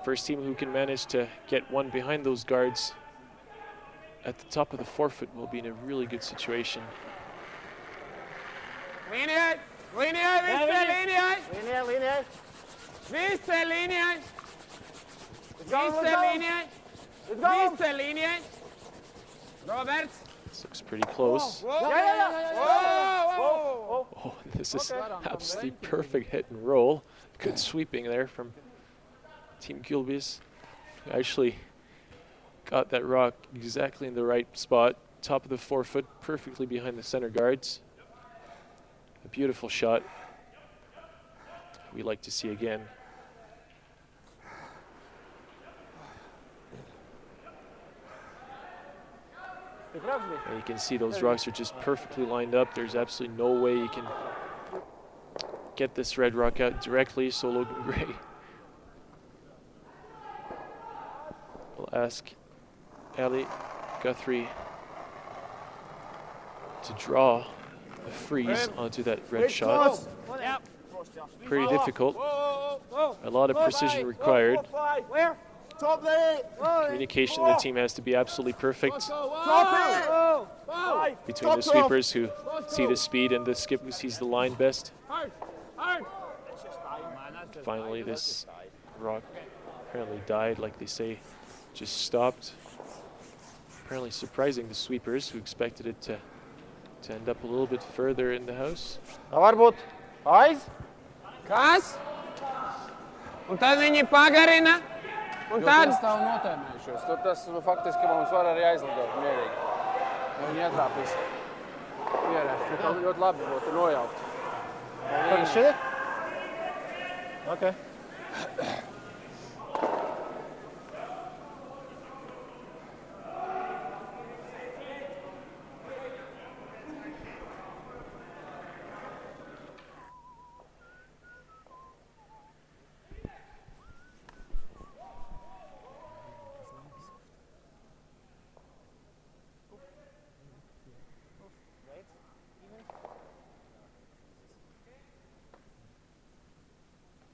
First team who can manage to get one behind those guards at the top of the 4-foot will be in a really good situation. Līnijai, līnijai, visi līnijai. Līnijai. Visi līnijai. Visi līnijai. Visi līnijai. Roberts. This looks pretty close. Whoa. Whoa. Oh, this is absolutely perfect hit and roll. Good sweeping there from Team Gulbis. Actually got that rock exactly in the right spot, top of the 4-foot, perfectly behind the center guards. A beautiful shot we like to see again. And you can see those rocks are just perfectly lined up. There's absolutely no way you can get this red rock out directly, so Logan Gray will ask Ali Guthrie to draw a freeze onto that red shot. Yep. Pretty difficult. A lot of precision required. Where? Top right. Communication in the team has to be absolutely perfect Top eight. between the sweepers who see the speed and the skip who sees the line best. Finally, this rock apparently died, like they say, just stopped. Apparently surprising the sweepers who expected it to end up a little bit further in the house. Varbūt aiz? Kas? Un tad viņi pagarina. Un tad... Stāv notēmējušies. Tur tas faktiski mums var arī aizlidot mierīgi. Ja viņi ietrāpīs mierē. Tā ļoti labi būtu nojaukt. Tad šeit? Okay.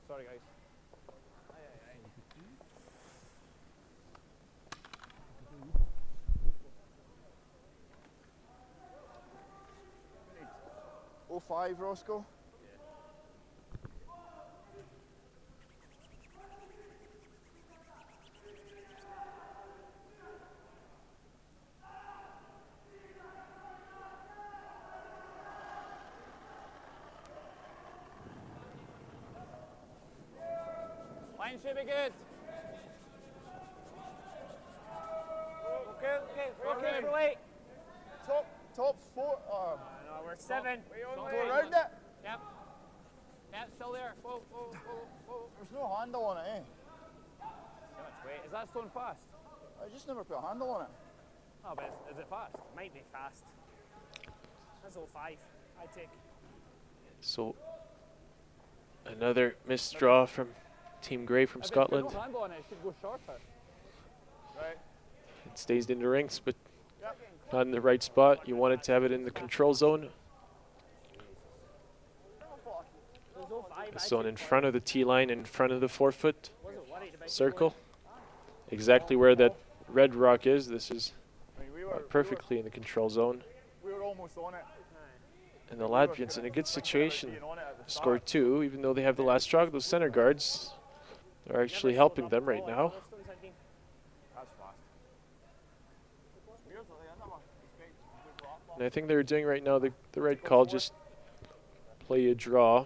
Sorry, guys. Oh, 05, Roscoe. Line should be good. Okay, for late. Top four. No, we're 7. Go around it. Yep. Yep, still there. Whoa, whoa, whoa, whoa. There's no handle on it, eh? Too much weight. Is that stone fast? I just never put a handle on it. Oh, but is it fast? Might be fast. That's 05. I take. So another missed draw from Team Grey from Scotland. If there's no handle on it, it should go shorter. Right. It stays in the rings, but not in the right spot. You wanted to have it in the control zone. There's 05. The zone in front of the tee line, in front of the 4-foot circle. Exactly where that red rock is. This is I mean, perfectly in the control zone. we were almost on it. And the Latvians in a good situation scored 2, even though they have the last stroke. Those center guards are actually helping them right now. That's fast. And I think they're doing right now the right call, just play a draw.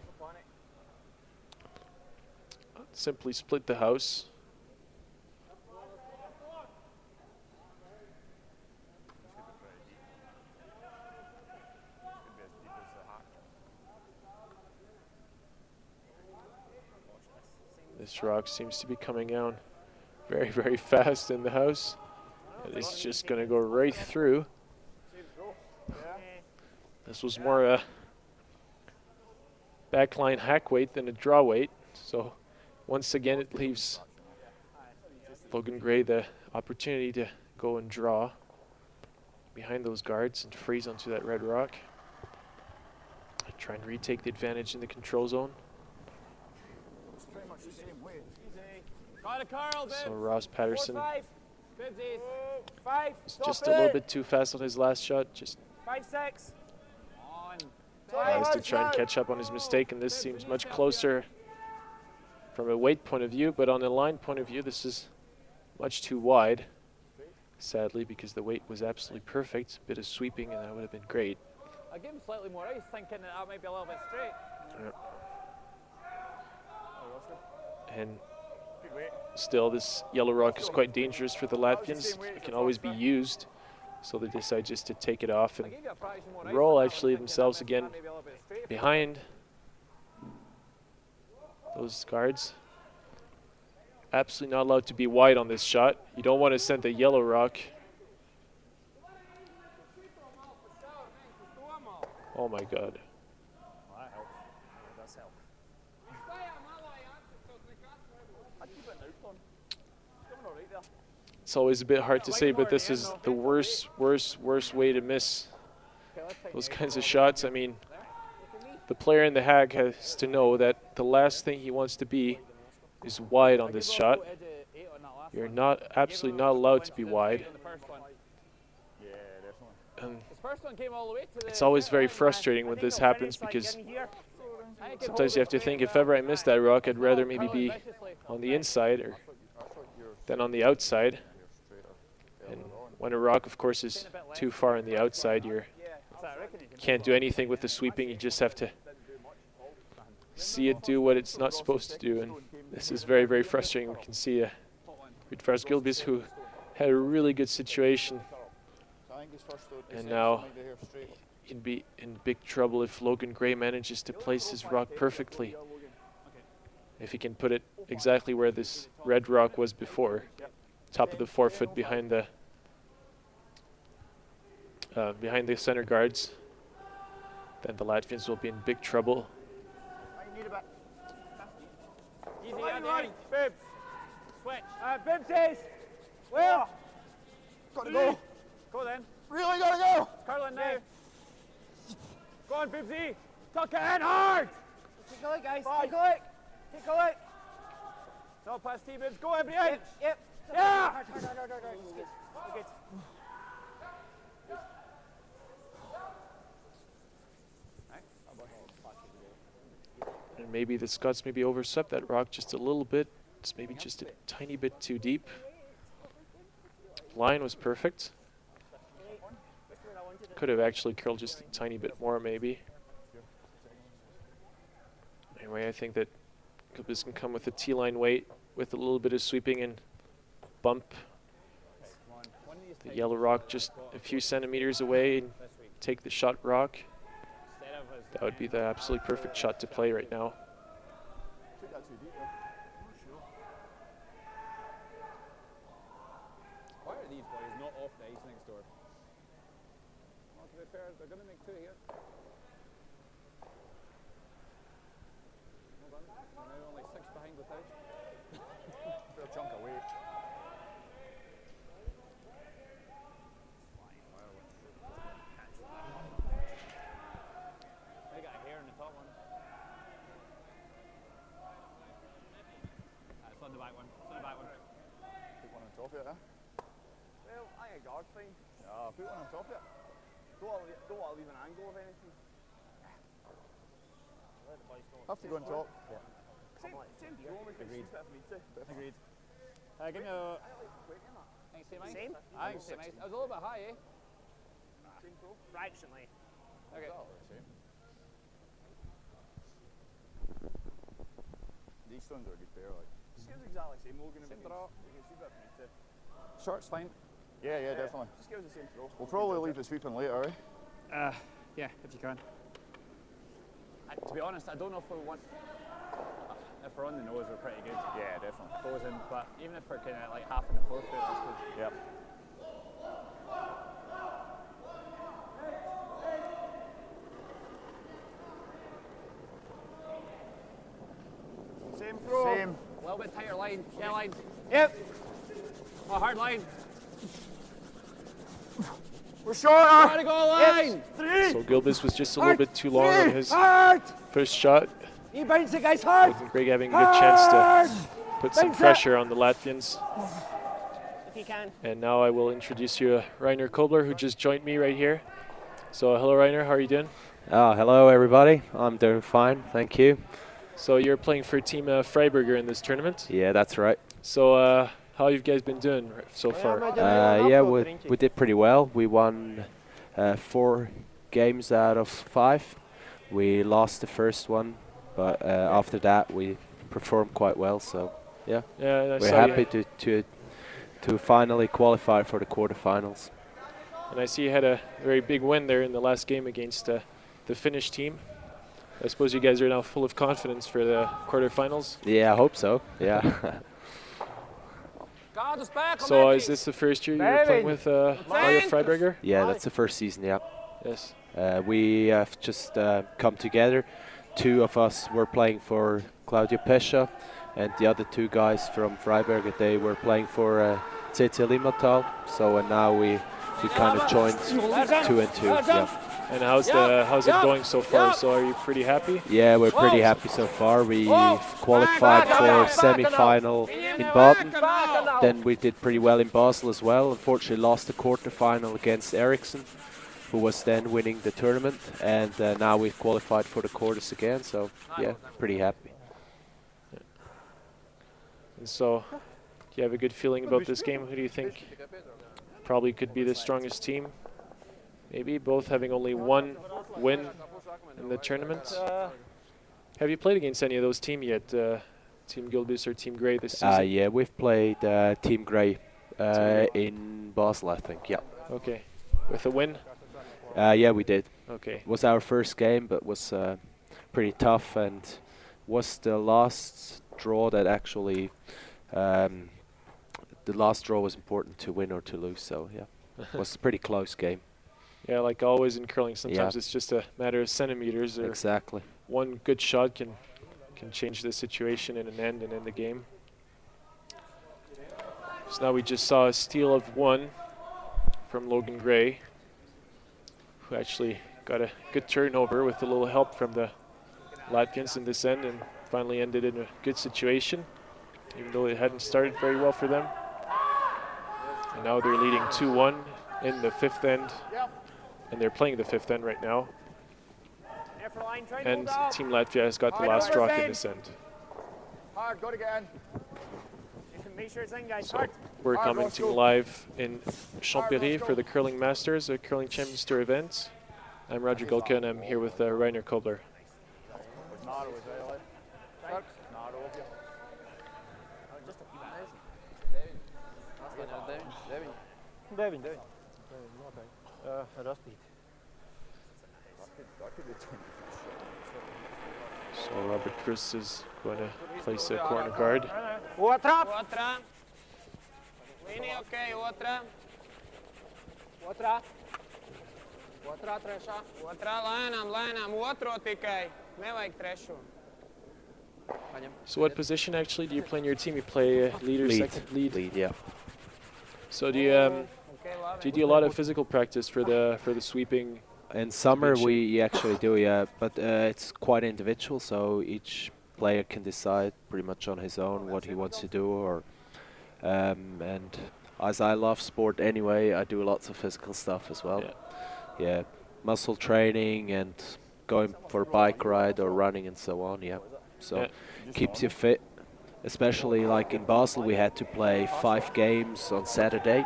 Simply split the house. This rock seems to be coming out very, very fast in the house. And it's just going to go right through. This was more a backline hack weight than a draw weight. So once again, it leaves Logan Gray the opportunity to go and draw behind those guards and freeze onto that red rock. Try and retake the advantage in the control zone. It's pretty much the same way. Got a Carl, So Ross Patterson 5. Bibsies. 5. was just a little bit too fast on his last shot. Just 5, 6. On. tries to try and catch up on his mistake, and this seems much closer from a weight point of view, but on a line point of view, this is much too wide, sadly, because the weight was absolutely perfect. A bit of sweeping, and that would have been great. I gave him slightly more ice, thinking that might be a little bit straight. And still, this yellow rock is quite dangerous for the Latvians. It can always be used, so they decide just to take it off and roll actually themselves again behind those guards. Absolutely not allowed to be wide on this shot. You don't want to send the yellow rock. Oh my God. Well, that helps. It does help. it's always a bit hard to say, but this is the worst way to miss those kinds of shots. I mean, the player in the hag has to know that the last thing he wants to be is wide on this shot. You're absolutely not allowed to be wide. And it's always very frustrating when this happens, because sometimes you have to think, if ever I miss that rock, I'd rather maybe be on the inside than on the outside. And when a rock, of course, is too far on the outside, you can't do anything with the sweeping. You just have to see it do what it's not supposed to do. And this is very, very frustrating. We can see Rudvars Gulbis, who had a really good situation, and now he can be in big trouble if Logan Gray manages to place his rock perfectly. If he can put it exactly where this red rock was before, top of the forefoot behind the center guards, then the Latvians will be in big trouble. Easy, Andy. Bibs. Switch. Bibs is. Well. Gotta go. Go then. Really gotta go. Curling now. Go on, Bibsy. Tuck it in hard. Take a look, guys. Bye. Take a look. Take a look. No pass T, Bibs. Go every inch. Yep. Yeah. Hard. It's good. It's good. And maybe the Scots maybe overswept that rock just a little bit. It's maybe just a tiny bit too deep. Line was perfect. Could have actually curled just a tiny bit more, maybe. Anyway, I think that Gulbis can come with a T-line weight with a little bit of sweeping and bump the yellow rock just a few centimeters away and take the shot rock. That would be the absolutely perfect shot to play right now. Why are these boys not off the ice next door? Well, to be fair, they're going to make two here. Hold on. They're now only 6 behind without. Fair chunk away. They got a hair in the top one. It's on the back one. It's on the back one. Put one on top of it, eh? Well, I think a guard's fine. Yeah, put one on top of it. Don't want to leave an angle of anything. Have to go on top. Same deal. Agreed. Agreed. Give me a... Same? I think same ice. I was a little bit high, eh? Fractionally. Okay. These stones are a good pair, like. Seems exactly the same. Logan, Same draw. Short's fine. Yeah, definitely. Just give us the same throw. We'll probably leave the sweeping later, eh? Yeah, if you can. To be honest, I don't know if we want... if we're on the nose, we're pretty good. Yeah, definitely. Closing, but even if we're kind of like half in the forefoot, that's good. Yep. Same throw. Same. A little bit tighter line. Yeah, line. Yep. A hard line. We're shorter. Try to go line. So Gulbis was just a little bit too long on his Hard. first shot. You bounce it, guys. Hard. Logan Gray having a good chance to put some pressure on the Latvians. If you can. And now I will introduce you to Rainer Kobler, who just joined me right here. So hello, Rainer. How are you doing? Hello, everybody. I'm doing fine, thank you. So you're playing for Team Freiburger in this tournament. Yeah, that's right. So how have you guys been doing so far? Yeah, we did pretty well. We won 4 games out of 5. We lost the first one, but after that we performed quite well. So yeah, we're happy to finally qualify for the quarterfinals. And I see you had a very big win there in the last game against the Finnish team. I suppose you guys are now full of confidence for the quarterfinals. Yeah, I hope so. Yeah. So is this the first year you're playing with Mario Freiberger? Yeah, that's the first season. Yeah. Yes. We have just come together. 2 of us were playing for Claudio Pescia, and the other 2 guys from Freiberger, they were playing for TT Limatal. So and now we kind of joined 2 and 2. Yeah. And how's it going so far? So are you pretty happy? Yeah, we're pretty happy so far. We qualified for semi-final in Baden. Then we did pretty well in Basel as well. Unfortunately, lost the quarter-final against Ericsson, who was then winning the tournament. And now we've qualified for the quarters again. So yeah, pretty happy. And so, do you have a good feeling about this game? Who do you think probably could be the strongest team? Maybe both having only one win in the tournament. Have you played against any of those teams yet? Team Gulbis or Team Grey this season? Yeah, we've played Team Grey in Basel, I think. Yeah. Okay. With a win? Yeah, we did. Okay. It was our first game, but was pretty tough, and was the last draw that actually the last draw was important to win or to lose. So yeah, it was a pretty close game. Yeah, like always in curling, sometimes it's just a matter of centimeters. Or exactly. One good shot can change the situation in an end and end the game. So now we just saw a steal of 1 from Logan Gray, who actually got a good turnover with a little help from the Latvians in this end and finally ended in a good situation, even though it hadn't started very well for them. And now they're leading 2-1 in the 5th end. And they're playing the 5th end right now. And Team Latvia has got the last rock in this end. Hard, go again. So we're commenting live in Champéry for the Curling Masters, a Curling Champions Tour event. I'm Roger Gulka and I'm here with Rainer Kobler. So Robert Chris is going to place a corner guard. Otra. Līnija, ok, otra. Otra. Otrā, trešā. Otrā, lēnām, otro tikai. Nevajag trešo. So what position actually do you play in your team? You play lead or second lead? Lead, yeah. So do you do a lot of physical practice for the sweeping? In summer we actually do, yeah, but it's quite individual, so each player can decide pretty much on his own what he wants to do. Or and as I love sport anyway, I do lots of physical stuff as well. Yeah, muscle training and going for a bike ride or running and so on. Yeah, so keeps you fit. Especially like in Basel, we had to play 5 games on Saturday,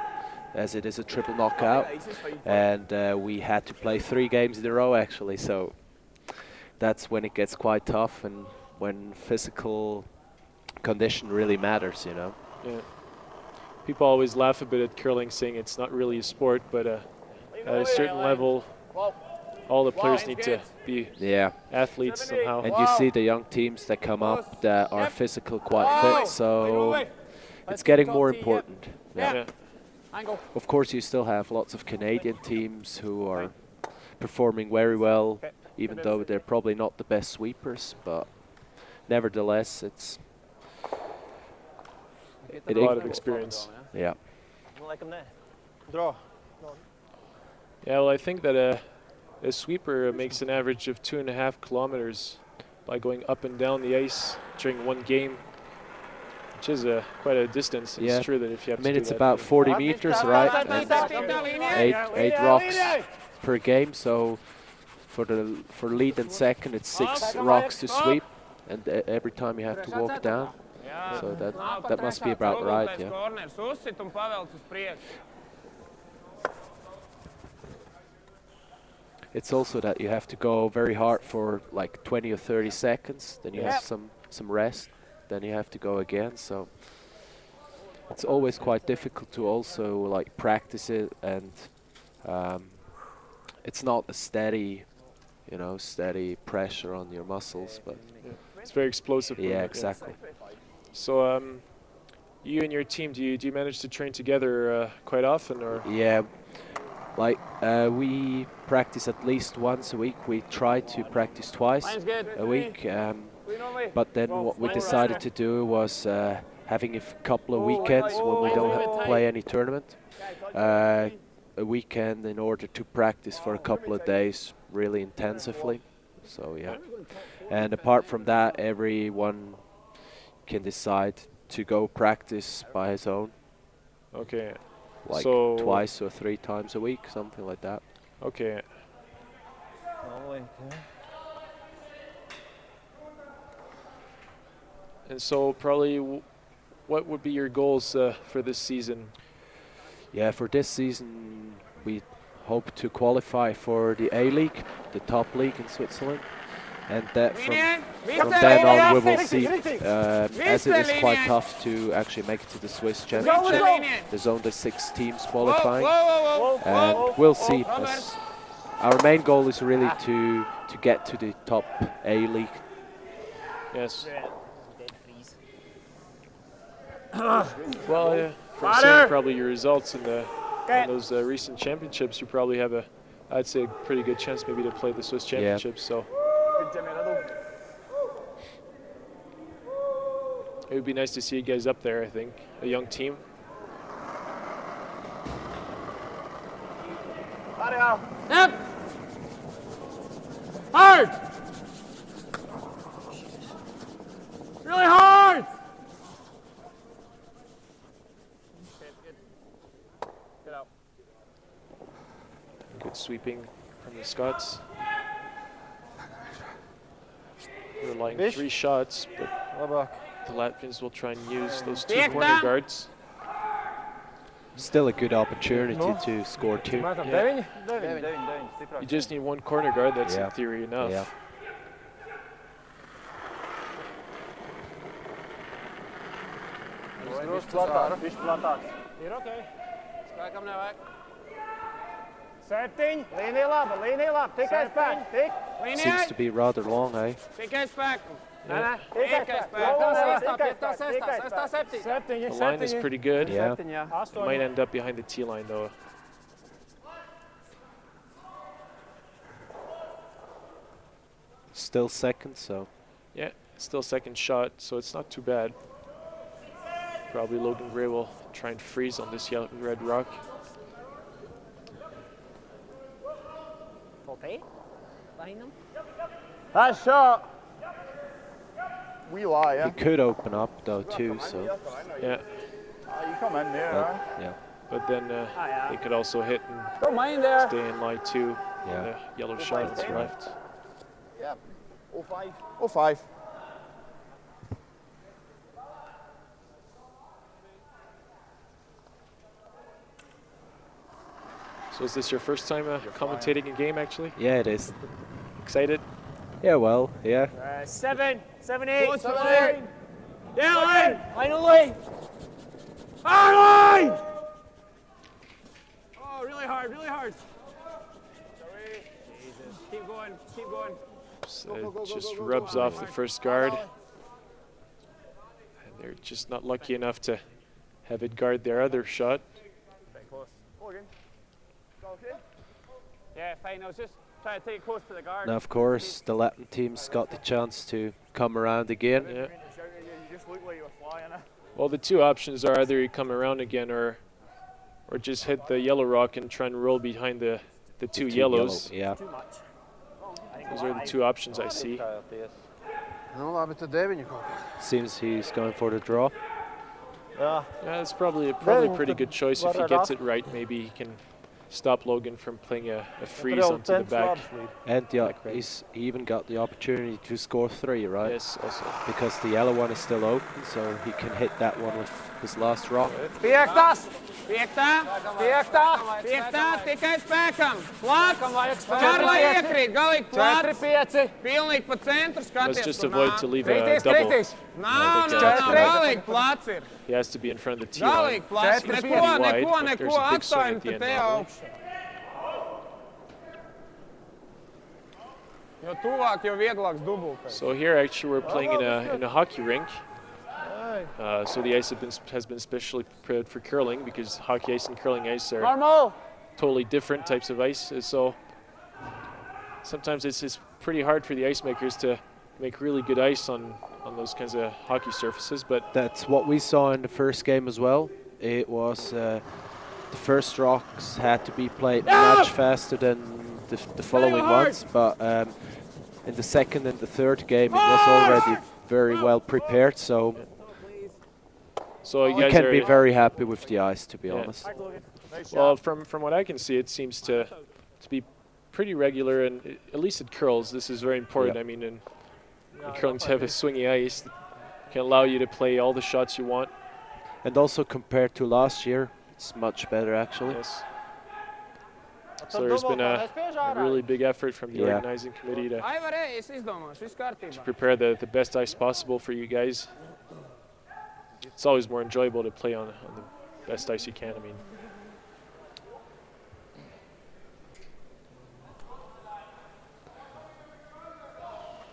as it is a triple knockout, and we had to play 3 games in a row actually. So that's when it gets quite tough and when physical condition really matters, you know. Yeah. People always laugh a bit at curling, saying it's not really a sport, but at a certain level, all the players need to be athletes somehow. And you see the young teams that come up that are physical quite fit, so it's getting more important. Yeah. Of course, you still have lots of Canadian teams who are performing very well, even though they're probably not the best sweepers, but nevertheless, it's a lot of experience. Yeah. Draw. Yeah, well, I think that a sweeper makes an average of 2.5 kilometers by going up and down the ice during one game, which is quite a distance. Yeah. It's true that if you have to do it's that about 40 meters, right? And 8 rocks per game. So for lead and second, it's 6 rocks to sweep, and every time you have to walk down. So that must be about right, yeah. It's also that you have to go very hard for like 20 or 30 seconds, then you have some rest, then you have to go again. So it's always quite difficult to also like practice it, and it's not a steady, you know, steady pressure on your muscles, but it's very explosive. Yeah, exactly. So you and your team, do you manage to train together quite often, or? Yeah, like we practice at least once a week. We try to practice twice a week, but then what we decided to do was having a couple of weekends when we don't play any tournament. A weekend in order to practice for a couple of days really intensively. So yeah. And apart from that, everyone can decide to go practice by his own. Okay. Like so twice or 3 times a week, something like that. Okay. And so probably what would be your goals for this season? Yeah, for this season we hope to qualify for the A-League, the top league in Switzerland. And that from then on we will see, as it is quite tough to actually make it to the Swiss Championship. There's only 6 teams qualifying, and we'll see. Our main goal is really to get to the top A-League. Yes. Well, yeah, from seeing probably your results in those recent championships, you probably have I'd say, a pretty good chance maybe to play the Swiss Championships. So it would be nice to see you guys up there, I think, a young team. Yep. Hard. Really hard. Get out. Good sweeping from the Scots. They're relying 3 shots, but the Latvians will try and use those 2 corner guards. Still a good opportunity to score 2. Yeah. You just need 1 corner guard, that's in theory enough. Yeah. You're okay. Spēkam nevajag. 7. Līnija laba, tikai spēks, tik. Seems to be rather long, eh? Tikai spēkam. Tikai spēks. The line is pretty good. Yeah. It might end up behind the tee line though. Still second, so. Yeah, still second shot, so it's not too bad. Probably Logan Gray will try and freeze on this red rock. Nice shot. We lie, yeah. He could open up though too, so. Yeah. You come in there, yeah. But then they could also hit and Don't mind there. stay in line 2. Yeah. The yellow shot that's left. Yeah. 05. So is this your first time commentating a game actually? Yeah, it is. Excited? Yeah, well, yeah. 7, 7, 8. Go, 7, 8. Down line. Finally. Hard line. Oh, really hard, really hard. Sorry. Jesus. Keep going, keep going. It just rubs off the first guard. And they're just not lucky enough to have it guard their other shot. Yeah, fine. I was just trying to take it close to the guard. Now, of course, the Latin team's got the chance to come around again. Yeah. You just look like you were flying. Well, the 2 options are either you come around again or just hit the yellow rock and try and roll behind the 2 yellows. Yeah. Those are the 2 options I see. Seems he's going for the draw. Yeah. Yeah, it's probably a pretty good choice. If he gets it right, maybe he can stop Logan from playing a freeze onto the back. And he even got the opportunity to score 3, right? Yes, also. Because the yellow one is still open, so he can hit that one with his last rock. Piektas! Piektā! Tikai spēkam! Plāts! Čar, lai iekrīt, galīgi plāts! 4, 5. Pilnīgi pa centru skaties. Let's just avoid to leave a double. Nav, galīgi plāts ir. He has to be in front of the tee line. Galīgi plāts. Neko atstājam te te augšu. Jo tuvāk, jo vieglāks dubultais. So here actually we're playing in a hockey rink. So the ice has been specially prepared for curling because hockey ice and curling ice are totally different types of ice. So sometimes it's pretty hard for the ice makers to make really good ice on those kinds of hockey surfaces. But that's what we saw in the first game as well. It was the first rocks had to be played much faster than the following ones, but in the second and the third game it was already very well prepared, so you you guys can are be very happy with the ice, to be honest. Well, from what I can see, it seems to be pretty regular, and at least it curls. This is very important. Yep. I mean, in curling to have a swingy ice can allow you to play all the shots you want. And also compared to last year, it's much better actually. Yes. So there's been a really big effort from the organizing committee to prepare the best ice possible for you guys. It's always more enjoyable to play on the best ice you can. I mean,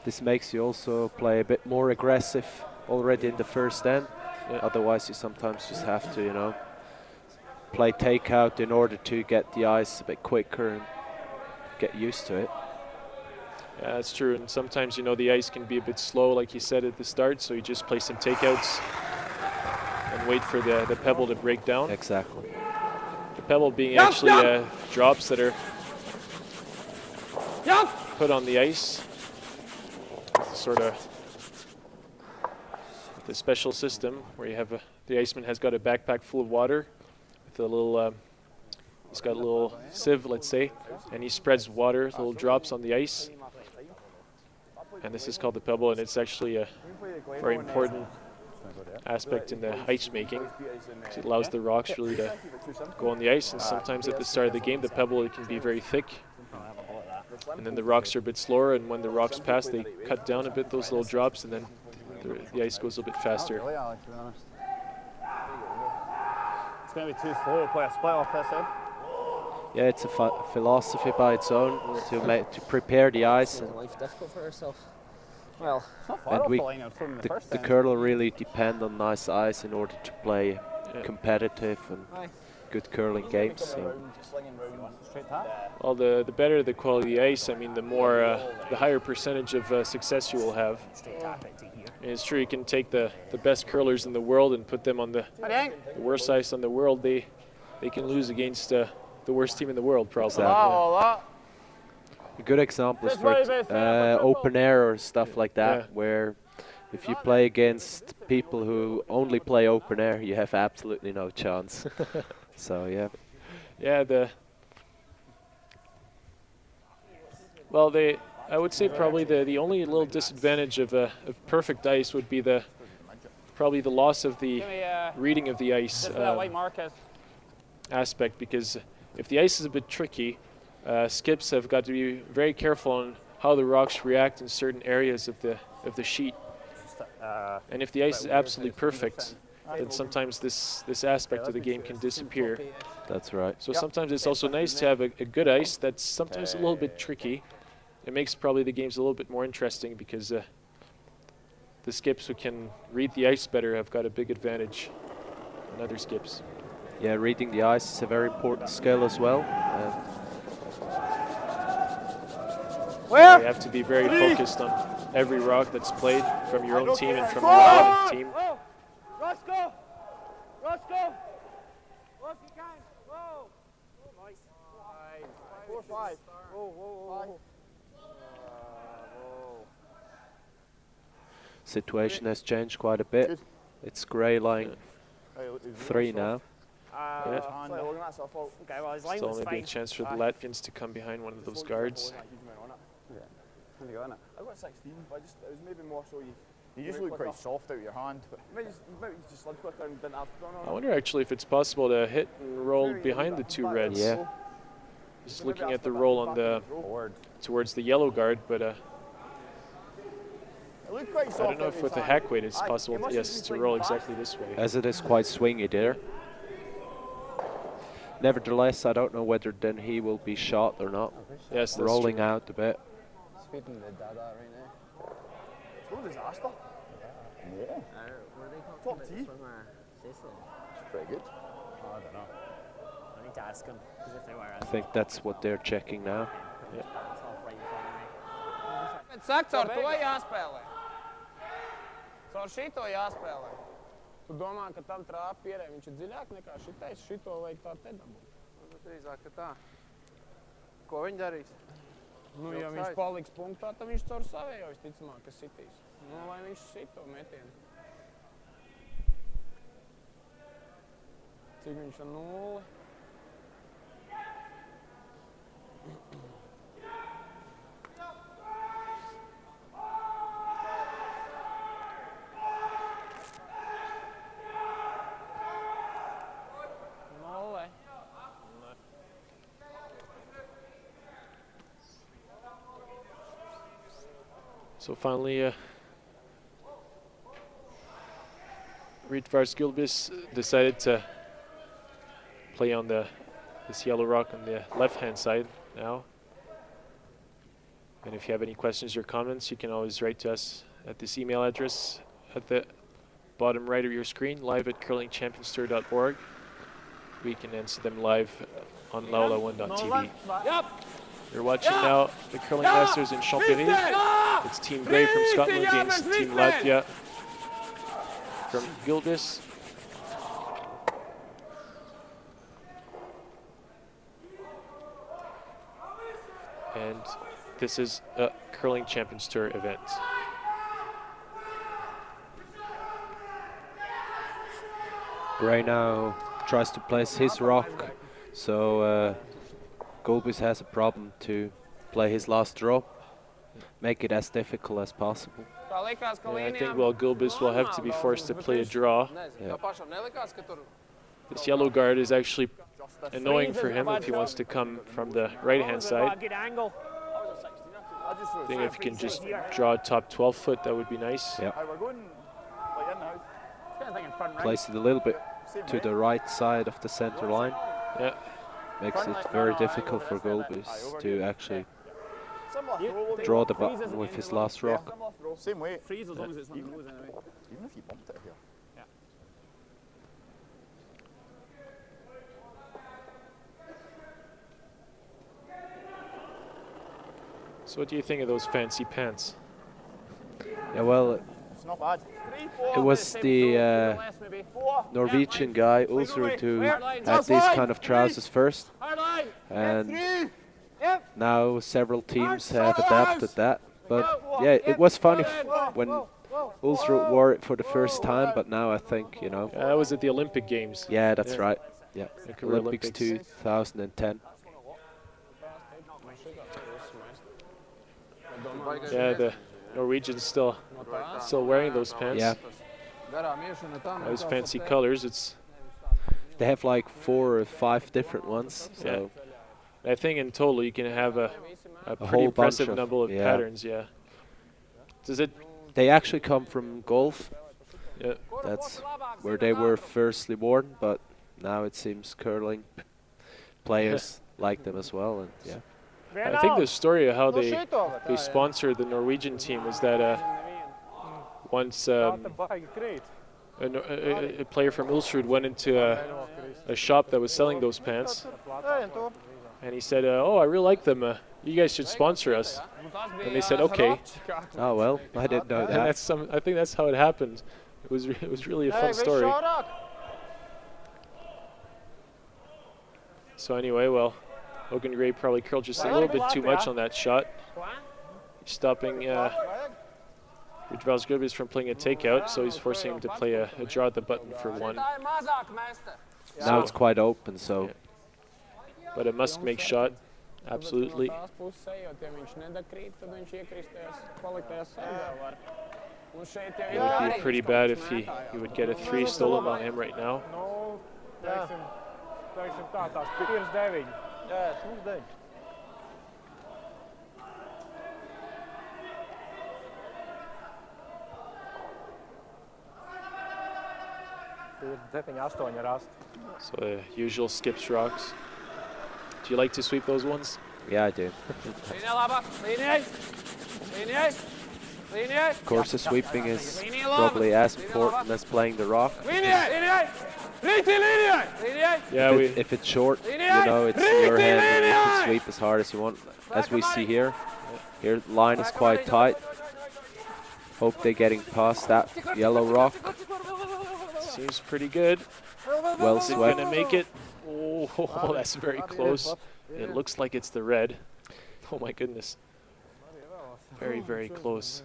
this makes you also play a bit more aggressive already in the first end. Yeah. Otherwise, you sometimes just have to, you know, play takeout in order to get the ice a bit quicker and get used to it. Yeah, that's true. And sometimes, you know, the ice can be a bit slow, like you said at the start. So you just play some takeouts and wait for the pebble to break down. Exactly. The pebble being actually drops that are put on the ice. Sort of the special system where you have the iceman has got a backpack full of water with a little he's got a little sieve, let's say, and he spreads water, little drops on the ice, and this is called the pebble, and it's actually a very important aspect in the ice making because it allows the rocks really to go on the ice. And sometimes at the start of the game the pebble can be very thick, and then the rocks are a bit slower, and when the rocks pass they cut down a bit those little drops, and then the ice goes a little bit faster. It's going to be too slow to play a split off this end. Yeah, it's a philosophy by its own to prepare the ice. And difficult for herself. Well, and the curler really depend on nice ice in order to play competitive and good curling games. So. Well, the better the quality of the ice, I mean, the higher percentage of success you will have. And it's true, you can take the best curlers in the world and put them on the worst ice in the world. They can lose against the worst team in the world, probably. Exactly. A good example is for open air or stuff like that, where if you play against people who only play open air, you have absolutely no chance. So yeah. Yeah, I would say probably the only little disadvantage of perfect ice would be probably the loss of the reading of the ice aspect, because if the ice is a bit tricky, skips have got to be very careful on how the rocks react in certain areas of the sheet. And if the ice is absolutely perfect, then sometimes this aspect of the game can disappear. That's right. So sometimes it's also nice to have a good ice that's sometimes a little bit tricky. It makes probably the games a little bit more interesting because the skips who can read the ice better have got a big advantage on other skips. Yeah, reading the ice is a very important skill as well. You have to be very focused on every rock that's played from your own team and from your opponent's team. Roscoe! Roscoe! Off you can! Whoa! Oh, nice. 4-5. Whoa, whoa, whoa. Situation has changed quite a bit. It's grey line 3 now. Still maybe a chance for the Latvians to come behind one of those guards. I got 16, but it was maybe more so you just look quite soft out of your hand. But maybe just slid quicker and didn't have to go on. I wonder actually if it's possible to hit and roll behind the two reds. Yeah. Just looking at the roll on towards the yellow guard, but I don't know if with the hack weight it's possible to roll exactly this way. As it is quite swingy there. Nevertheless, I don't know whether then he will be shot or not. Yes, that's rolling true. out a bit. Speaking the dada right now. What a disaster. Yeah. Top T. It's pretty good. I don't know. I need to ask him. I think that's what they're checking now. Yeah. Bet saka, ar to jāspēlē. Caur šito jāspēlē. Tu domā, ka tam trāpa pierē, viņš ir dziļāk nekā šitais, šito vajag tā te dabūt. Drīzāk, ka tā. Ko viņi darīs? Nu, ja viņš paliks punktā, tad viņš caur savējo visticamāk, ka sitīs. Nu, lai viņš sit to metienu. Cik viņš ar 0? So finally, Rietvars Gulbis decided to play on this yellow rock on the left-hand side now. And if you have any questions or comments, you can always write to us at this email address at the bottom right of your screen, live@curlingchampionster.org. We can answer them live on laula1.tv. Yep. You're watching now the Curling Masters in Champéry. It's Team Grey from Scotland against Team Latvia from Gulbis. And this is a Curling Champions Tour event. Gray now tries to place his rock, so Gulbis has a problem to play his last draw, make it as difficult as possible. Yeah, I think, well, Gulbis will have to be forced to play a draw. Yeah. This yellow guard is actually annoying for him if he wants to come from the right-hand side. I think if he can just draw a top 12 foot, that would be nice. Yeah. Place it a little bit to the right side of the center line. Yeah. Makes it very difficult for Gulbis to actually draw the button with his last rock. Same way. Freeze as long as it's not nose anyway. Even if you bumped it here. So what do you think of those fancy pants? Yeah, well, It's not bad. it was the Norwegian guy, Ulsrud, who had these kind of trousers first. And now several teams have adapted that. But yeah, it was funny when Ulsrud wore it for the first time, but now I think, you know. That was at the Olympic Games. Yeah, that's right. Yeah, Vancouver Olympics 2010. Yeah, the Norwegians still wearing those pants. Yeah. Those fancy colors. They have like 4 or 5 different ones. So yeah. I think in total you can have a pretty whole impressive bunch of, number of patterns. Yeah. Does it? They actually come from golf. Yeah. That's where they were firstly worn, but now it seems curling players like them as well. And yeah. I think the story of how they sponsored the Norwegian team is that once a player from Ulsrud went into a shop that was selling those pants, and he said, "Oh, I really like them. You guys should sponsor us." And they said, "Okay." Oh well, I didn't know that. And that's I think that's how it happened. It was really a fun story. So anyway, well, Logan Gray probably curled just a little bit too much on that shot, stopping Rietvars Gulbis from playing a takeout, so he's forcing him to play a draw at the button for 1. Now it's quite open, so. Yeah. But a must-make shot, absolutely. It would be pretty bad if he would get a 3 stolen on him right now. So the usual skips rocks. Do you like to sweep those ones? Yeah, I do. Of course, the sweeping is probably as important as playing the rock. Yeah, If it's short, you know, it's in your hand and you can sweep as hard as you want, as we see here. Here, line is quite tight. Hope they're getting past that yellow rock. Seems pretty good. Well Is it swept. gonna make it? Oh, that's very close. It looks like it's the red. Oh my goodness. Very, very close.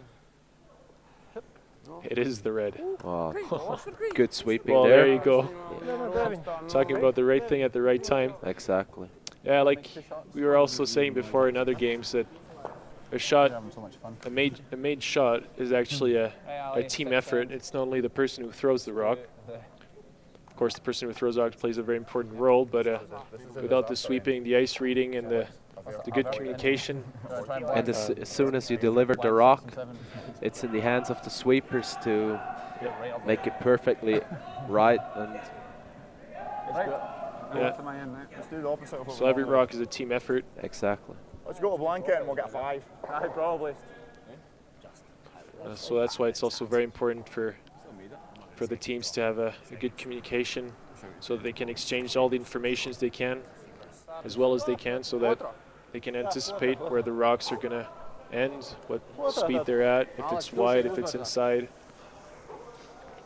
It is the red. Oh, good sweeping Well, there. there you go. Talking about the right thing at the right time. Exactly. Yeah, like we were also saying before in other games that a shot, a made shot is actually a team effort. It's not only the person who throws the rock. Of course, the person who throws the rock plays a very important role, but without the sweeping, the ice reading, and the good communication. And as soon as you deliver the rock, it's in the hands of the sweepers to make it perfectly right. And yeah. So every rock is a team effort. Exactly. Let's go to blanket and we'll get 5. Probably. So that's why it's also very important for the teams to have a good communication, so that they can exchange all the informations they can, as well as they can, so that they can anticipate where the rocks are going to end, what speed they're at, if it's wide, if it's inside.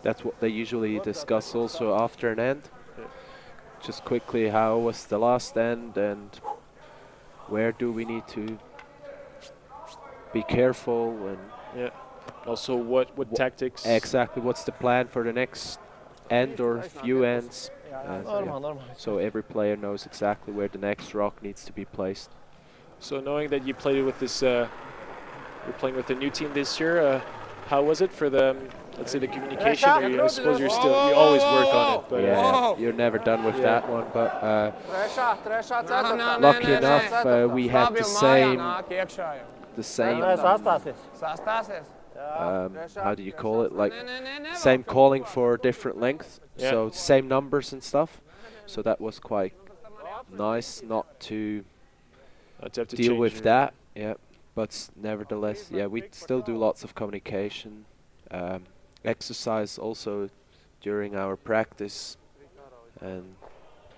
That's what they usually discuss also after an end. Just quickly, how was the last end and where do we need to be careful, and also what tactics. Exactly, what's the plan for the next end or few ends. So every player knows exactly where the next rock needs to be placed. So knowing that you played with this, you're playing with a new team this year, how was it for the, let's say, the communication? Or I suppose you always work on it, but yeah, you're never done with that one. But lucky enough, we had the same. How do you call it? Like same calling for different lengths, so same numbers and stuff. So that was quite nice not to have to deal with that. Yeah, but nevertheless, yeah, we still do lots of communication, exercise also during our practice, and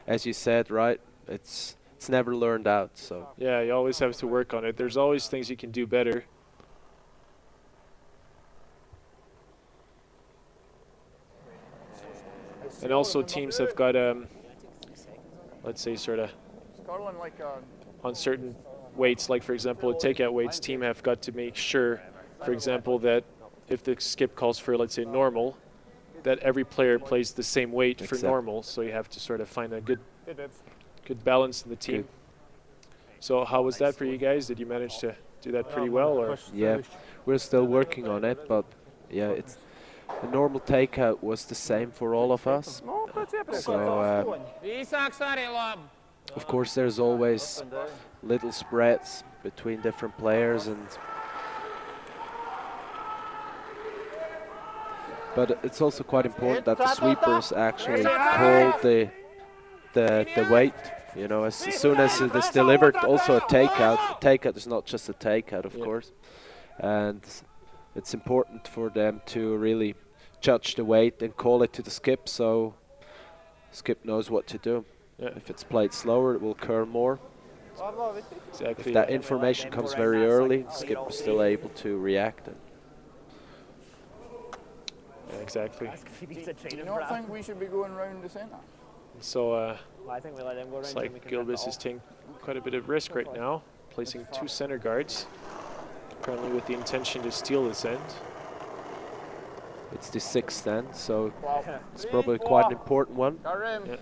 as you said, right, it's never learned out. So yeah, you always have to work on it. There's always things you can do better. And also teams have got, let's say, sort of on certain weights, like for example, at takeout weights, team have got to make sure, for example, that if the skip calls for, let's say, normal, that every player plays the same weight for normal. So you have to sort of find a good balance in the team. Good. So how was that for you guys? Did you manage to do that pretty well? Or? Yeah, we're still working on it, but yeah, it's. The normal takeout was the same for all of us. So, of course, there's always little spreads between different players, but it's also quite important that the sweepers actually call the weight. You know, as soon as it is delivered, also a takeout. The takeout is not just a takeout, of course, and it's important for them to really judge the weight and call it to the skip, so skip knows what to do. If it's played slower, it will curl more. Exactly. If that information comes very early, skip is still able to react. Yeah, exactly. Do you not think we should be going round the centre? So it's like Gulbis is taking quite a bit of risk right now, placing 2 center guards, apparently with the intention to steal this end. It's the 6th end, so it's probably quite an important one. Yeah.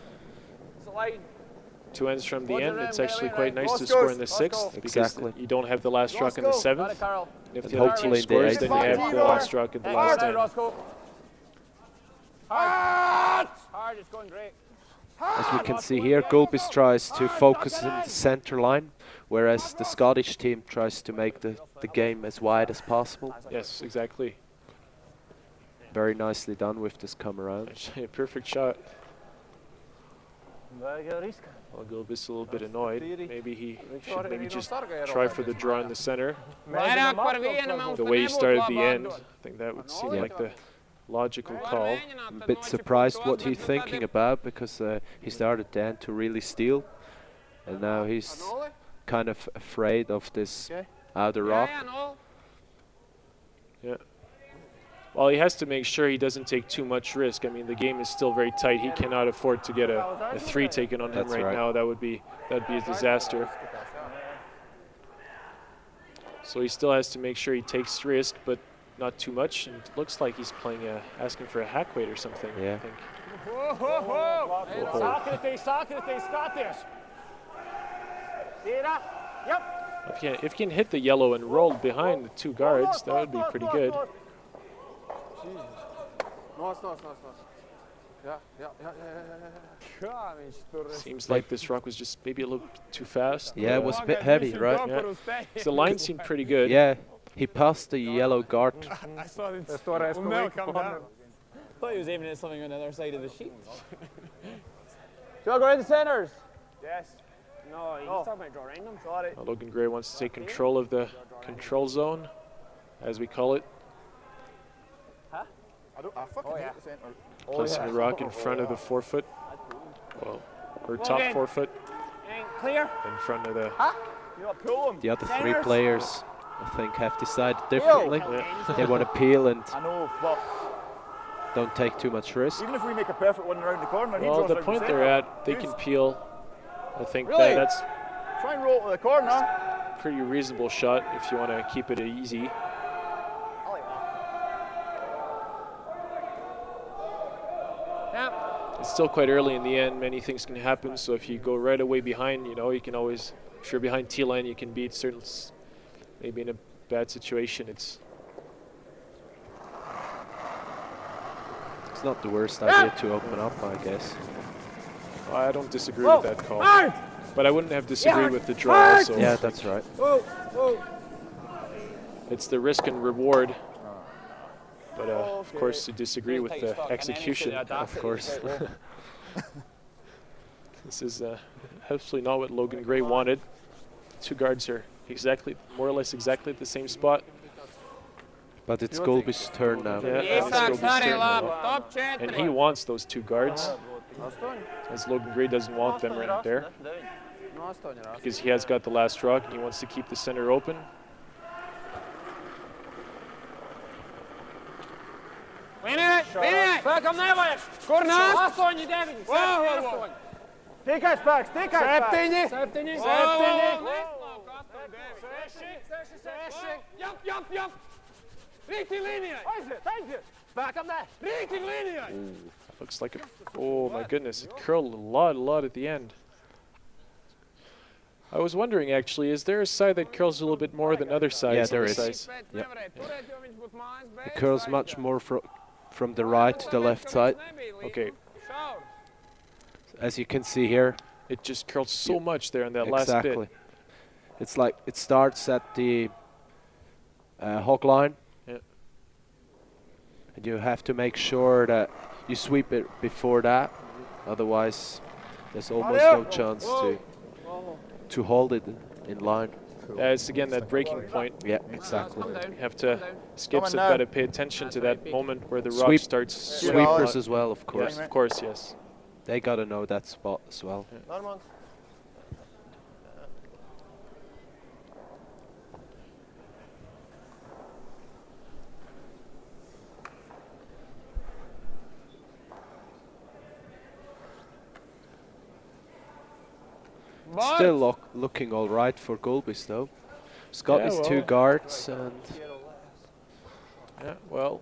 2 ends from the end. It's actually quite nice to score in the 6th because you don't have the last rock in the 7th. If the other team scores, then you have the last rock in the last end. Hard, it's going great. As we can see here, Gulbis tries to focus in the center line, whereas the Scottish team tries to make the game as wide as possible. Yes, exactly. Very nicely done with this come around. Actually, a perfect shot. Well, Gulbis a little bit annoyed. Maybe he should maybe just try for the draw in the center. The way he started the end, I think that would seem like the logical call. I'm a bit surprised what he's thinking about, because he started the end to really steal, and now he's kind of afraid of this out of the rock. Yeah. Well, he has to make sure he doesn't take too much risk. I mean, the game is still very tight. He cannot afford to get a 3 taken on him right now. That'd be a disaster. So he still has to make sure he takes risk, but not too much. And it looks like he's playing asking for a hack weight or something. Yeah. I think. Socrates, got this. Yep. If he can hit the yellow and roll behind the 2 guards, that would be pretty good. Seems like this rock was just maybe a little bit too fast. Yeah, it was a bit heavy, right? Yeah. So the line seemed pretty good. Yeah, he passed the yellow guard. I saw it. Will never come down. I thought he was aiming at something on the other side of the sheet. Do I go around the centers? Yes. No, he's talking about draw random. Sorry. Logan Gray wants to take control of the control zone, as we call it. I fucking hate the centre. Placing the rock in front of the 4-foot. Well, or top 4-foot. Clear. In front of the... You got to pull him. The other 3 players, I think, have decided differently. They want to peel and I know, but don't take too much risk. even if we make a perfect one around the corner, he Well, draws the around point the they're centre. at, they can peel. I think Really? that's Try and roll to the corner. a pretty reasonable shot if you want to keep it easy. It's still quite early in the end. Many things can happen. So if you go right away behind, you know, you can always, if you're behind T-line, you can beat certain, maybe in a bad situation. It's It's not the worst idea to open up, I guess. I don't disagree with that call. But I wouldn't have disagreed with the draw also. Yeah, that's right. It's the risk and reward. But of course, to disagree with the execution, of course. This is absolutely not what Logan Gray wanted. 2 guards are more or less exactly at the same spot. But it's Gulbis' turn now. Yeah, it's Gulbis' turn now. And he wants those 2 guards, as Logan Gray doesn't want them right there, because he has got the last rock and he wants to keep the center open. Back on that way. Corner. Last on you, David. Whoa. Take us back. Take us back. Septini. Jump. Riktig linje. Thank you. Back on that. Riktig linje. Looks like oh my goodness, it curled a lot at the end. I was wondering actually, is there a side that curls a little bit more than other sides? Yeah, there is. Yep. It curls much more from the right to the left side. Okay. As you can see here. It just curls so much there in that last bit. Exactly. It's like it starts at the hog line. Yeah. And you have to make sure that you sweep it before that. Otherwise, there's almost no chance to hold it in line. It's again that breaking point. Yeah, exactly. You have to, skips have got to pay attention to that moment where the rock starts. Sweepers as well, of course. Yes, of course, yes. They got to know that spot as well. Yeah. Still looking all right for Gulbis though. He's got his 2 guards and... Yeah, well...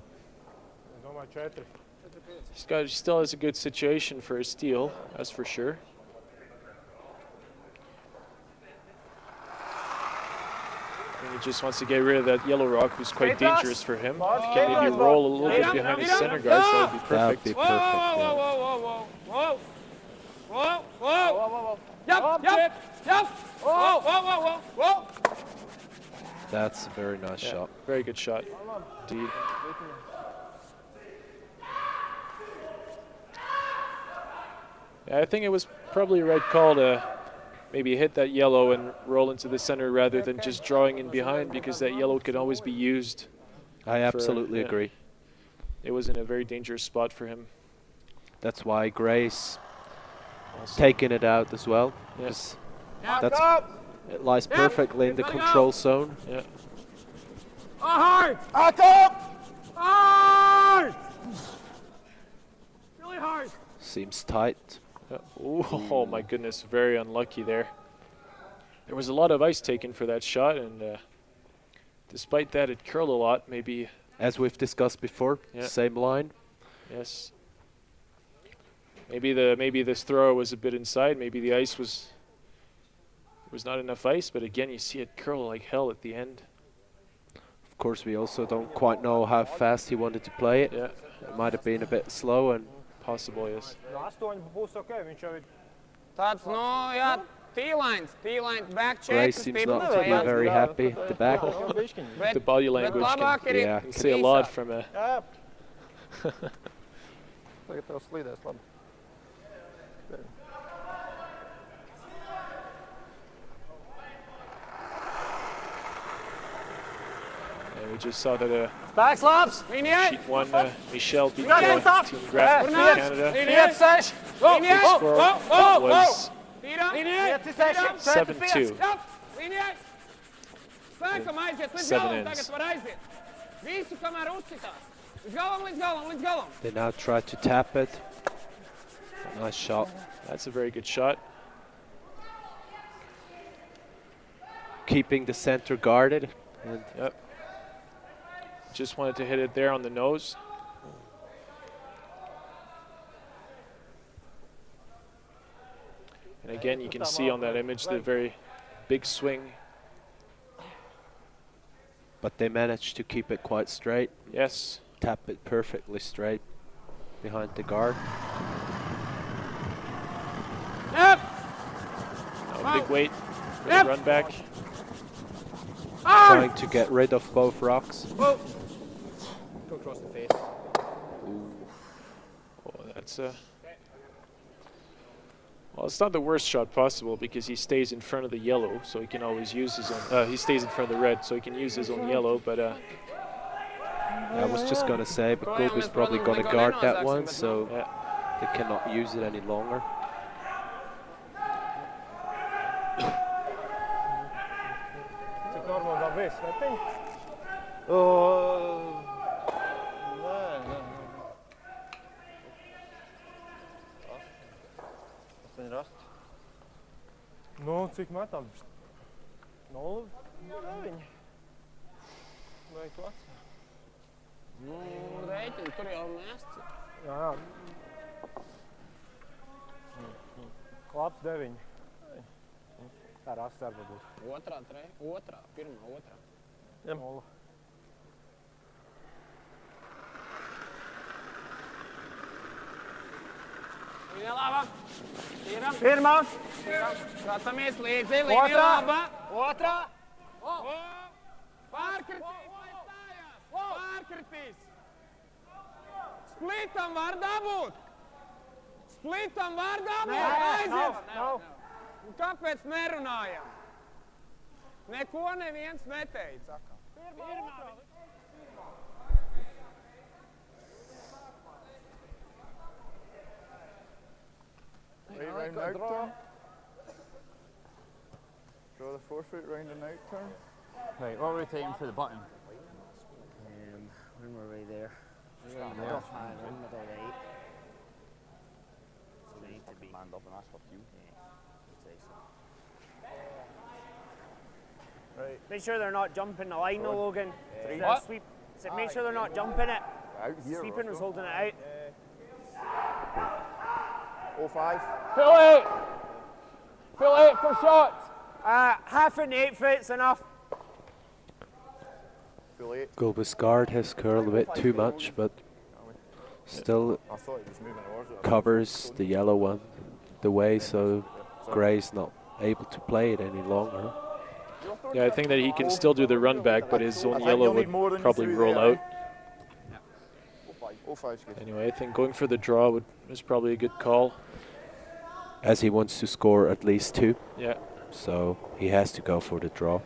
He still has a good situation for a steal, that's for sure. And he just wants to get rid of that yellow rock, who's quite dangerous for him. Can maybe roll a little bit behind his center guards, that would be perfect. That would be perfect, Whoa. That's a very nice shot. Very good shot, indeed. Yeah, I think it was probably a right call to maybe hit that yellow and roll into the center rather than just drawing in behind, because that yellow could always be used. I absolutely agree. It was in a very dangerous spot for him. That's why Gray's taking it out as well. Yes. That's It lies perfectly in the control zone. Yeah. Hard! Back up! Hard! Really hard. Seems tight. Ooh, oh my goodness, very unlucky there. There was a lot of ice taken for that shot, and despite that, it curled a lot. Maybe, as we've discussed before, same line. Yes. Maybe this throw was a bit inside. Maybe the ice was not enough ice. But again, you see it curl like hell at the end. Of course, we also don't quite know how fast he wanted to play it. Yeah, it might have been a bit slow and possible. Yes. Tāds, no, jā, T-lines, back check. Gray seems not to be very happy at the back. The body language can say a lot from a... And we just saw that Back slaps. sheet one, Michel beat Team Graf from Canada. Was 7-2. 7 ends. They now try to tap it. Nice shot. That's a very good shot. Keeping the center guarded. And yep. Just wanted to hit it there on the nose. And again, you can see on that image the very big swing. But they managed to keep it quite straight. Yes. Tap it perfectly straight behind the guard. Now big weight for the run back. Trying to get rid of both rocks. Go across the face. Ooh. Oh, that's well, it's not the worst shot possible because he stays in front of the yellow, so he can always use his own. He stays in front of the red, so he can use his own yellow. But I was just gonna say, but Gulbis probably gonna guard that one, so they cannot use it any longer. Nu, cik metam? 0? 9. Vai klats? Nu, rēķini, tur jau mests. Jā. Klats 9. Tā rasta arba būs. Pirmā. Ja. 0. Līnija laba. Pirmā. Skatāmies līdzi, līnija laba. Otrā. Pārkritīs. Splitam var dabūt. Aiziet. Un kāpēc nerunājam? Neko neviens neteica. Pirmā. Right round out turn. Draw the forefeit round and out turn. Right, what were we taking for the button? When we're right there. Right middle right. So we need to be manned up and ask for cue. Right. Make sure they're not jumping the line though, Logan. Sweep. So make sure they're not jumping it. Sweeping was holding it out. 05. Fill 8 for shots. Half an 8 foot's enough. Gulbis guard has curled a bit too much, but still covers the yellow one the way, so Gray's not able to play it any longer. Yeah, I think that he can still do the run back, but his own yellow would probably roll out. Anyway, I think going for the draw was probably a good call. As he wants to score at least 2. Yeah. So he has to go for the draw.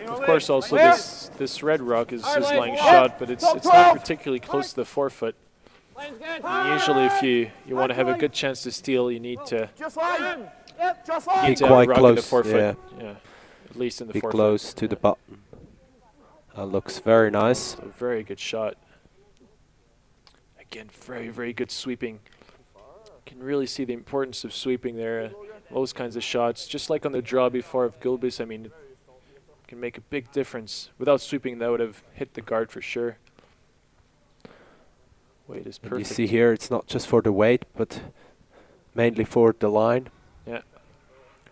Of course, also this red rock is just lying shot, but it's not particularly close to the forefoot. And usually, if you want to have a good chance to steal, you need to Be quite close, in the forefoot. Yeah, at least in the be forefoot. close to the button. That looks very nice. A very good shot. Again, very, very good sweeping. Can really see the importance of sweeping there. Those kinds of shots, just like on the draw before of Gulbis, I mean, it can make a big difference. Without sweeping, that would have hit the guard for sure. Weight is perfect. And you see here, it's not just for the weight, but mainly for the line. Yeah.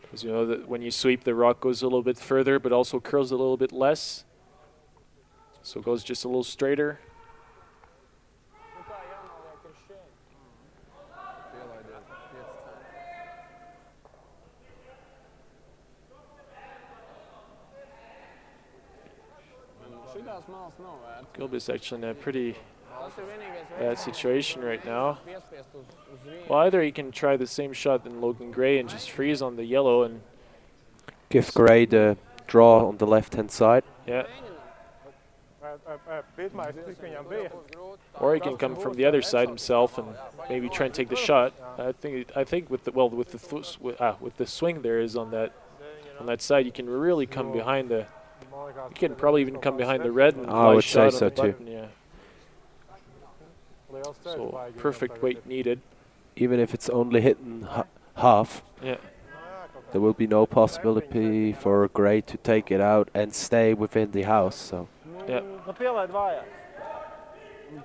Because you know that when you sweep, the rock goes a little bit further, but also curls a little bit less. So it goes just a little straighter. Gulbis actually in a pretty bad situation right now. Well, either he can try the same shot than Logan Gray and just freeze on the yellow and give Gray the draw on the left-hand side. Yeah. Or he can come from the other side himself and maybe try and take the shot. I think with the swing there is on that side, you can really come behind the. You can probably even come behind the red and I would say so too. Yeah. So perfect weight needed. Even if it's only hitting half, yeah, there will be no possibility for Gray to take it out and stay within the house. So. Yeah.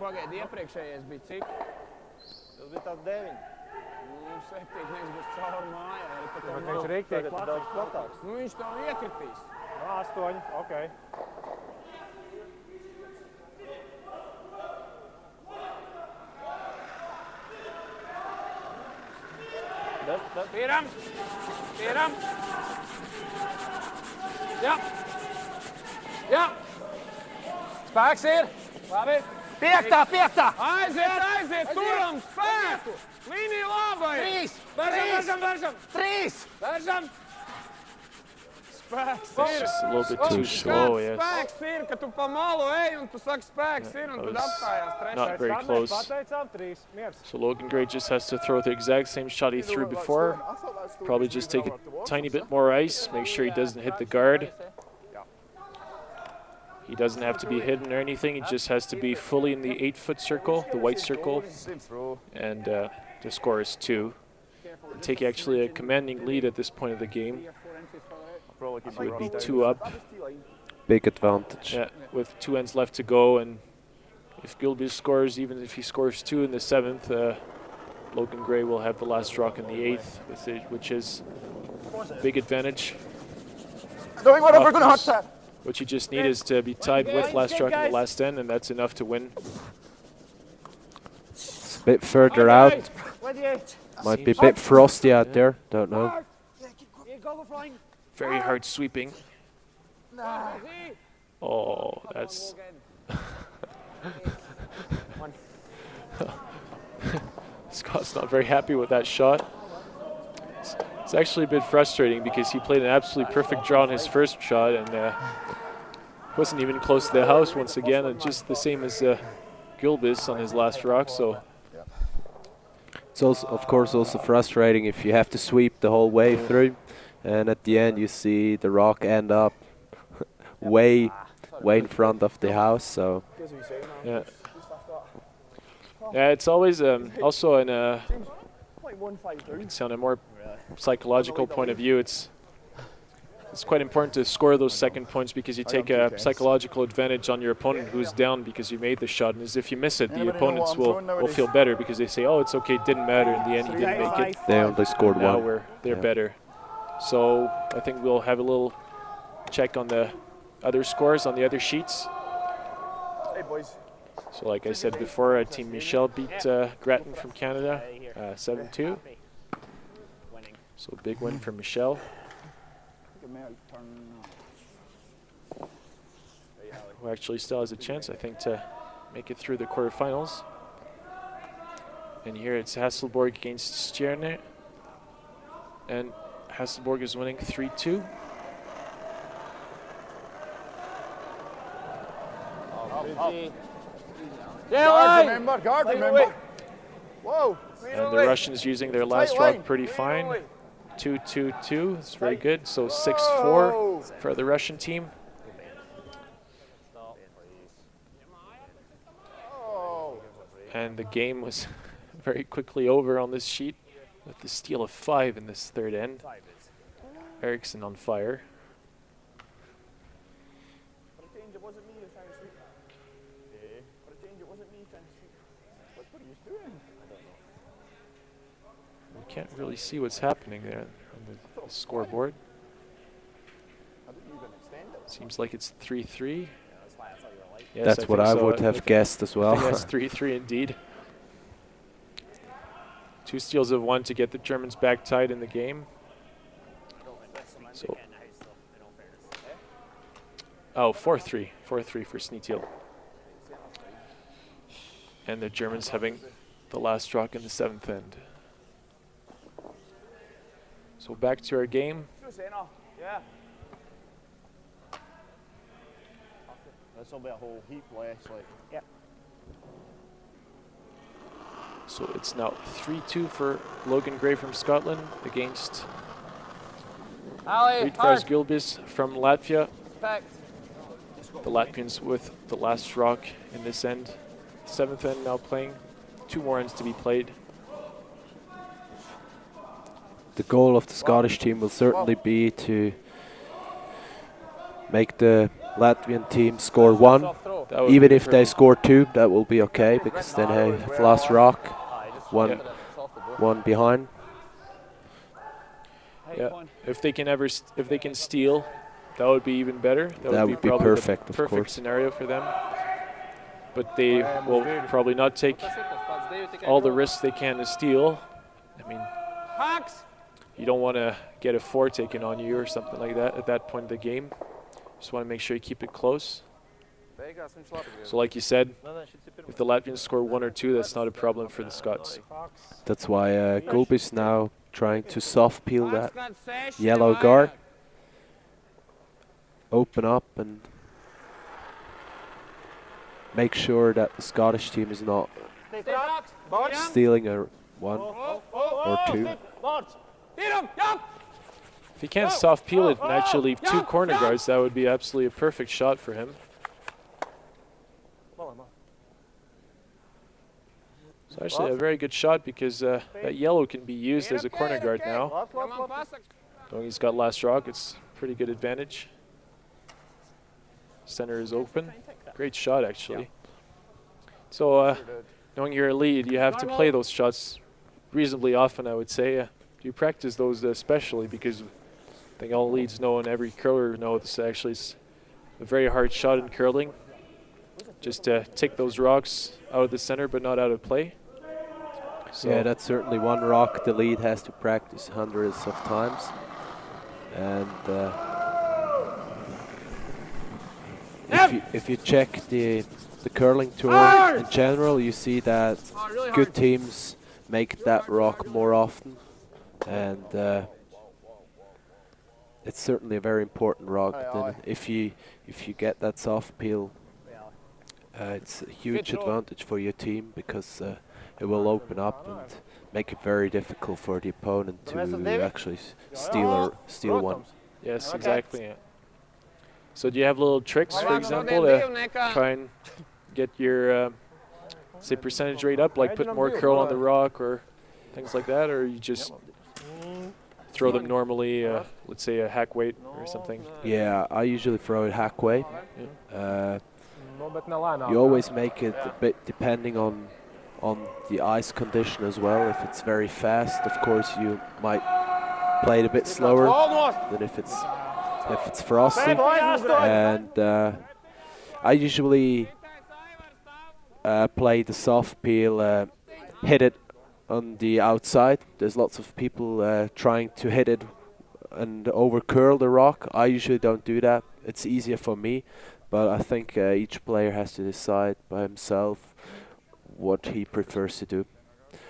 Pagaidi, iepriekšējais bija cik? Tas bija tāds 9. Nu, 7 būs caur mājā. Viņš rīktīgi daudz platāks. Nu, viņš to iekritīs. 8, okei. Spieram! Spieram! Jā! Jā! Spēks ir! Labi! Piektā! Aiziet! Turam spēku! Līnija labai! 3! Veržam! Spēks ir! Just a little bit too slow, yes. Spēks ir, ka tu pa malu ej un tu saki spēks ir un tad apstājās trešais. Not very close. So Logan Gray just has to throw the exact same shot he threw before. Probably just take a tiny bit more ice, make sure he doesn't hit the guard. He doesn't have to be hidden or anything, he just has to be fully in the 8-foot circle, the white circle, and the score is 2. And take actually a commanding lead at this point of the game. He would be 2 up. Big advantage. Yeah, with 2 ends left to go, and if Gulbis scores, even if he scores 2 in the 7th, Logan Gray will have the last rock in the 8th, which is a big advantage. Doing whatever gonna hurt that. What you just need is to be tied with last rock in the last end, and that's enough to win. It's a bit further out. Might be a bit frosty out there, don't know. Very hard sweeping. Oh, that's... Scott's not very happy with that shot. It's actually a bit frustrating because he played an absolutely perfect draw on his first shot and wasn't even close to the house once again, and just the same as Gulbis on his last rock. So it's also, of course, also frustrating if you have to sweep the whole way through, and at the end you see the rock end up way in front of the house. So yeah, it's always also in a. On a more psychological point of view, it's quite important to score those second points because you take a psychological advantage on your opponent who's down because you made the shot, and as if you miss it, the opponents will feel better because they say, oh, it's okay, it didn't matter, in the end he didn't make it. They only scored now one. They're better. So I think we'll have a little check on the other scores on the other sheets. Hey boys. So like I said before, Team Michel beat Grattan from Canada 7-2. So big win for Michel. Who actually still has a chance, I think, to make it through the quarterfinals. And here it's Hasselborg against Stjerne. And Hasselborg is winning 3-2. Guard, remember, guard, remember. Whoa. And the Russians using their last rock pretty fine. 2-2-2. It's very good. So 6-4 for the Russian team. And the game was very quickly over on this sheet with the steal of 5 in this third end. Eriksson on fire. We can't really see what's happening there on the scoreboard. Seems like it's 3-3. Yes, That's what I would have guessed as well. Yes, 3-3 indeed. 2 steals of 1 to get the Germans back tied in the game. So, 4-3. 4-3 for Sneetil. And the Germans having the last rock in the 7th end. So back to our game. This will be a whole heap less, like. Yep. So it's now 3-2 for Logan Gray from Scotland against Ritvars Gulbis from Latvia. The Latvians with the last rock in this end. 7th end now playing. 2 more ends to be played. The goal of the Scottish team will certainly be to make the Latvian team score 1. Even if they score 2, that will be okay, because then they have last rock, one behind. Yeah, if they can steal, that would be even better. That would be probably perfect, the of perfect course. scenario for them. But they will probably not take all the risks they can to steal. I mean, you don't want to get a 4 taken on you or something like that at that point of the game. Just want to make sure you keep it close. So like you said, if the Latvians score 1 or 2, that's not a problem for the Scots. That's why Gulbis now trying to soft peel that yellow guard. Open up and make sure that the Scottish team is not stealing a 1 or 2. If he can't soft peel it and actually leave 2 corner guards, that would be absolutely a perfect shot for him. It's actually a very good shot because that yellow can be used as a corner guard now. Knowing he's got last rock, it's pretty good advantage. Center is open. Great shot, actually. So, knowing you're a lead, you have to play those shots reasonably often, I would say. Do you practice those especially? Because I think all leads know and every curler knows this actually is a very hard shot in curling. Just take those rocks out of the center but not out of play. So yeah, that's certainly one rock the lead has to practice hundreds of times. And if you check the curling tour in general, you see that good teams make that rock more often, and it's certainly a very important rock. Then if you get that soft peel, it's a huge advantage for your team, because it will open up and make it very difficult for the opponent to actually steal one. yes, exactly. Yeah. So do you have little tricks, for example, to try and get your say percentage rate up, like put more curl on the rock or things like that, or you just throw them normally, let's say a hack weight or something? Yeah, I usually throw it hack weight. You always make it a bit depending on the ice condition as well. If it's very fast, of course you might play it a bit slower than if it's frosty. And I usually play the soft peel, hit it on the outside. There's lots of people trying to hit it and over curl the rock. I usually don't do that. It's easier for me, but I think each player has to decide by himself what he prefers to do.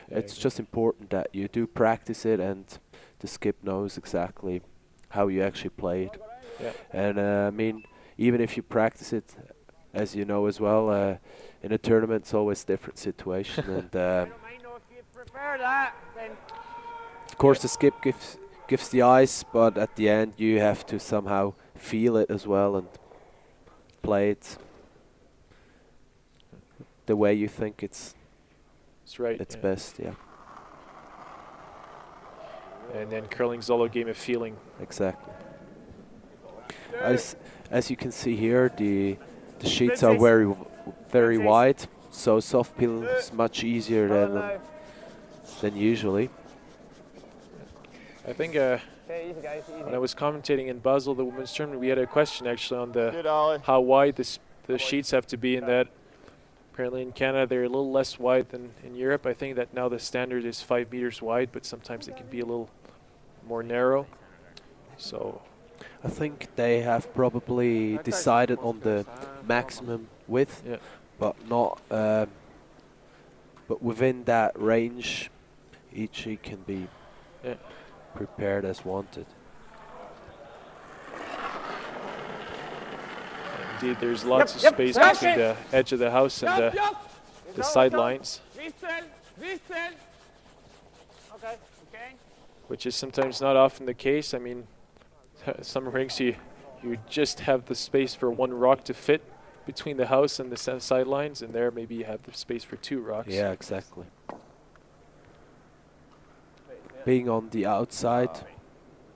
It's just important that you do practice it, and the skip knows exactly how you actually play it. Yeah. And I mean, even if you practice it, as you know as well, in a tournament it's always a different situation. And of course the skip gives the ice, but at the end you have to somehow feel it as well and play it the way you think it's right. It's best, yeah. And then curling's all a game of feeling. Exactly. As you can see here, the sheets are very wide, so soft peel is much easier than usually. I think when I was commentating in Basel, the women's tournament, we had a question actually on the how wide the sheets have to be, and that apparently in Canada they're a little less wide than in Europe. I think that now the standard is 5 meters wide, but sometimes it can be a little more narrow. So I think they have probably decided on the maximum width, but not. But within that range, each sheet can be prepared as wanted. Indeed, there's lots of space between the edge of the house and the sidelines, which is sometimes not often the case. I mean, some rinks you just have the space for one rock to fit between the house and the sidelines, and there maybe you have the space for 2 rocks. Yeah, exactly. Being on the outside,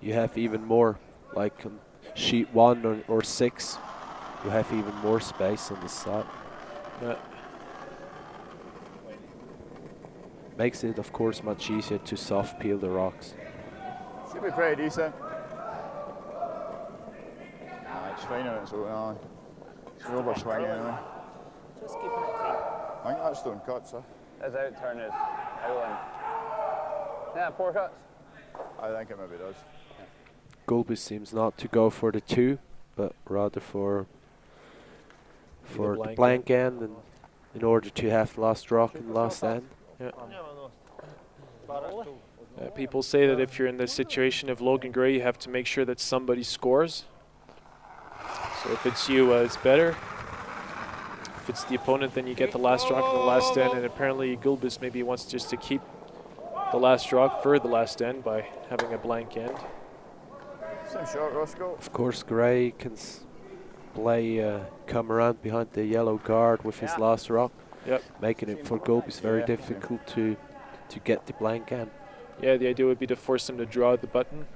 you have even more, like on sheet 1 or 6, you have even more space on the side. Makes it, of course, much easier to soft peel the rocks. Should be pretty decent. It's fine on its own, it's over swinging anyway. Just keeping it clean. I think that's stone cuts, sir. His out turn is out. Yeah, 4 cuts. I think it maybe does. Gulbis seems not to go for the 2, but rather for the blank end, and in order to have the last rock and the last end. Yeah. People say that if you're in the situation of Logan Gray, you have to make sure that somebody scores. So if it's you, it's better. If it's the opponent, then you get the last rock and the last end. And apparently Gulbis maybe wants just to keep the last rock for the last end by having a blank end. Same shot, Roscoe. Of course, Gray can come around behind the yellow guard with his last rock, making it for Gulbis very difficult to get the blank end. Yeah, the idea would be to force him to draw the button.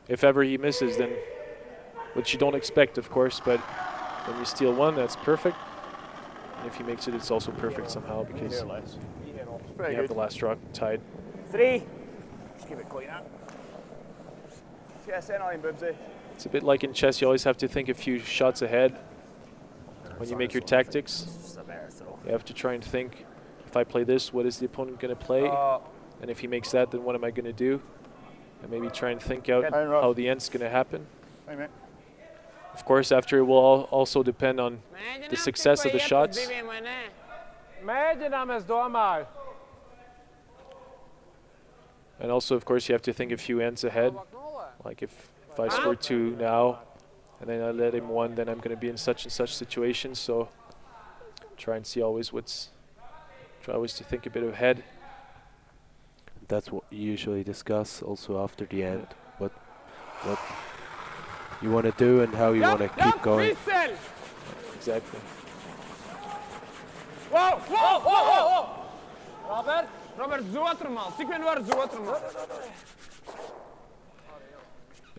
If ever he misses, then, which you don't expect, of course, but when you steal 1, that's perfect. And if he makes it, it's also perfect somehow because you have the last rock tied. 3. Just keep it clean up. It's a bit like in chess, you always have to think a few shots ahead when you make your tactics. You have to try and think, if I play this, what is the opponent going to play? And if he makes that, then what am I going to do? And maybe try and think out how the end's going to happen. Of course, after it will also depend on the success of the shots. And also, of course, you have to think a few ends ahead. Like if I score 2 now, and then I let him 1, then I'm going to be in such and such situation. So try and see always try always to think a bit ahead. That's what you usually discuss also after the end. What you want to do and how you want to keep going. Exactly. Whoa! Robert, zo mal. Tik me waar, zo mal.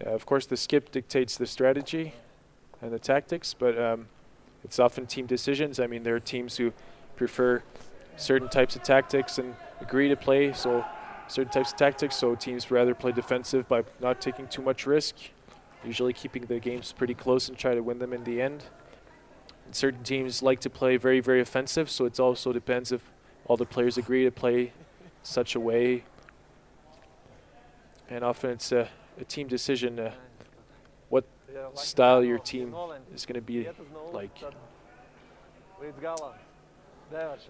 Yeah, of course, the skip dictates the strategy and the tactics, but it's often team decisions. I mean, there are teams who prefer certain types of tactics and agree to play certain types of tactics, so teams rather play defensive by not taking too much risk, usually keeping the games pretty close and try to win them in the end. And certain teams like to play very, very offensive, so it also depends if all the players agree to play such a way. And often it's a team decision what style your team is going to be like.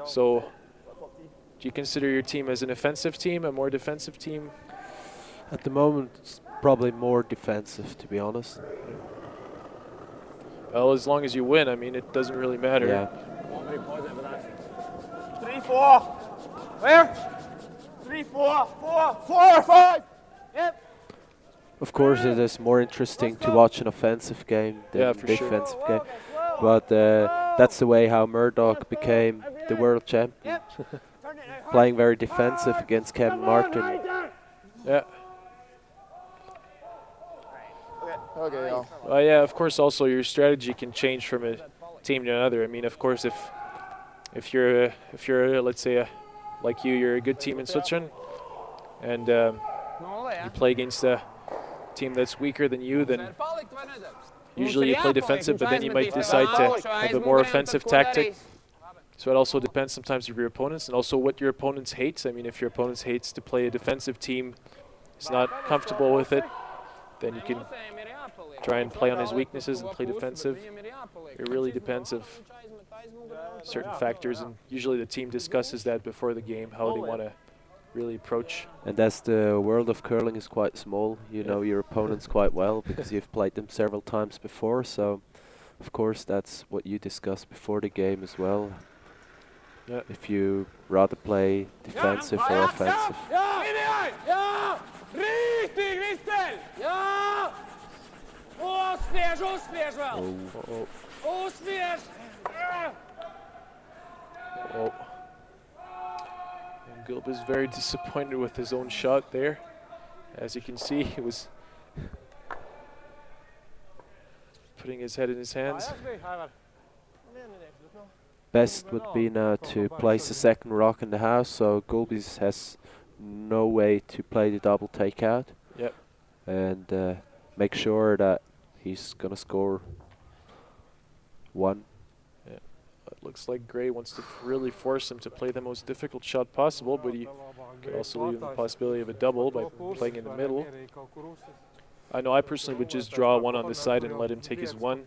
So, do you consider your team as an offensive team, a more defensive team? At the moment, it's probably more defensive, to be honest. Well, as long as you win, I mean, it doesn't really matter. Yeah. 3-4. Where? 3-4. 4. 4 or 5. Yep. Of course, it is more interesting to watch an offensive game than a defensive game. But that's the way how Murdoch became the world champion. Playing very defensive against Kevin Martin. Yeah. Okay, Yeah, of course, also your strategy can change from a team to another. I mean, of course, if you're let's say like you're a good team in Switzerland, and you play against a team that's weaker than you, then usually you play defensive, but then you might decide to have a more offensive tactic. So it also depends sometimes of your opponents and also what your opponents hates. I mean, if your opponent hates to play a defensive team, is not comfortable with it, then you can try and play on his weaknesses and play defensive. It really depends of certain factors, and usually the team discusses that before the game, how they want to really approach. And as the world of curling is quite small, you know your opponents quite well because you've played them several times before, so of course that's what you discuss before the game as well. Yeah. If you rather play defensive or offensive. Richtig, Listel! Ja! Auswärts wel! Auswärts! Oh. And Gulbis is very disappointed with his own shot there. As you can see, he was putting his head in his hands. Best would be now to place a second rock in the house, so Gulbis has no way to play the double takeout. Yep. And make sure that he's going to score one. Yeah. It looks like Gray wants to really force him to play the most difficult shot possible, but he could also leave him the possibility of a double by playing in the middle. I know I personally would just draw one on the side and let him take his one.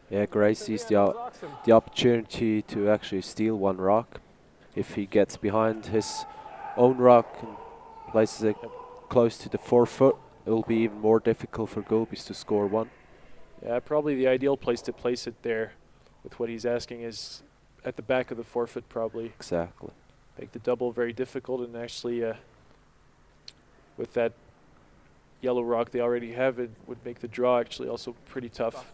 Yeah, Gray sees the opportunity to actually steal one rock. If he gets behind his own rock and places it close to the 4 foot, it will be even more difficult for Gulbis to score one. Yeah, probably the ideal place to place it there with what he's asking is at the back of the 4 foot probably. Exactly. Make the double very difficult, and actually with that yellow rock they already have, it would make the draw actually also pretty tough.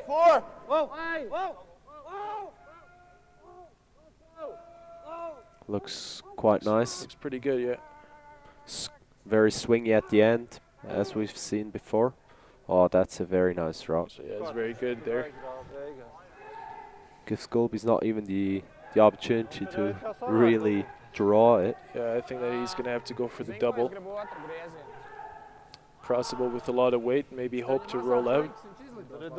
Four! Whoa! Whoa! Looks quite nice. Looks pretty good, yeah. Very swingy at the end, as we've seen before. Oh, that's a very nice rock. So yeah, it's very good there. Gives Gulbis not even the opportunity to really draw it. Yeah, I think that he's going to have to go for the double. Possible with a lot of weight, maybe hope to roll out. I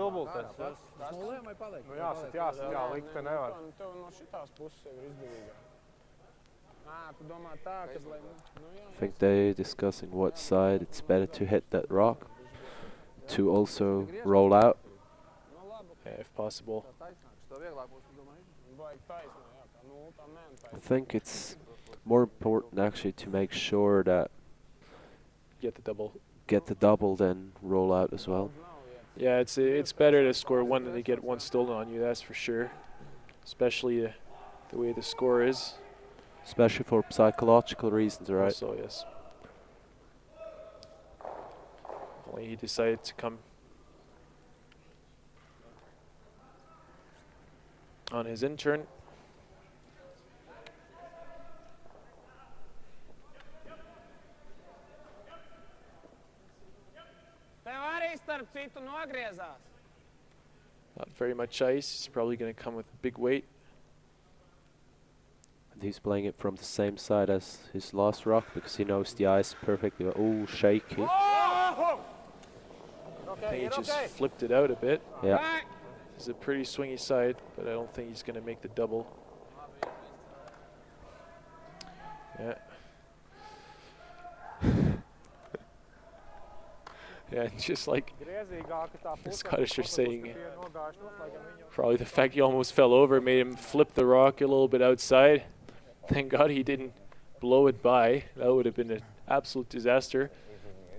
think they're discussing what side it's better to hit that rock to also roll out. Yeah, if possible. I think it's more important actually to make sure that get the double than roll out as well. Yeah, it's better to score one than to get one stolen on you, that's for sure. Especially the way the score is. Especially for psychological reasons, right? Also, yes. Only he decided to come on his in turn. Not very much ice. He's probably going to come with big weight. And he's playing it from the same side as his last rock because he knows the ice perfectly. Oh, shaky. I think he just flipped it out a bit. Yeah. It's a pretty swingy side, but I don't think he's going to make the double. Yeah. Yeah, just like the Scottish are saying, probably the fact he almost fell over made him flip the rock a little bit outside. Thank God he didn't blow it by. That would have been an absolute disaster.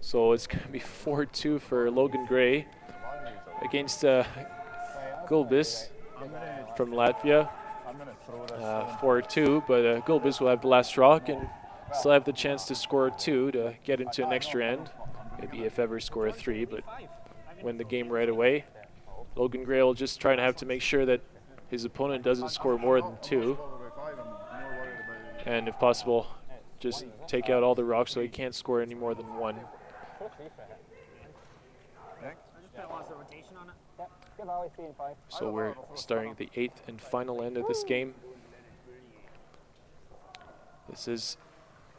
So it's going to be 4-2 for Logan Gray. against Gulbis from Latvia. 4-2, but Gulbis will have the last rock and still have the chance to score 2 to get into an extra end. Maybe if ever score 3, but win the game right away. Logan Gray will just try and have to make sure that his opponent doesn't score more than 2. And if possible, just take out all the rocks so he can't score any more than 1. So we're starting the 8th and final end of this game. This is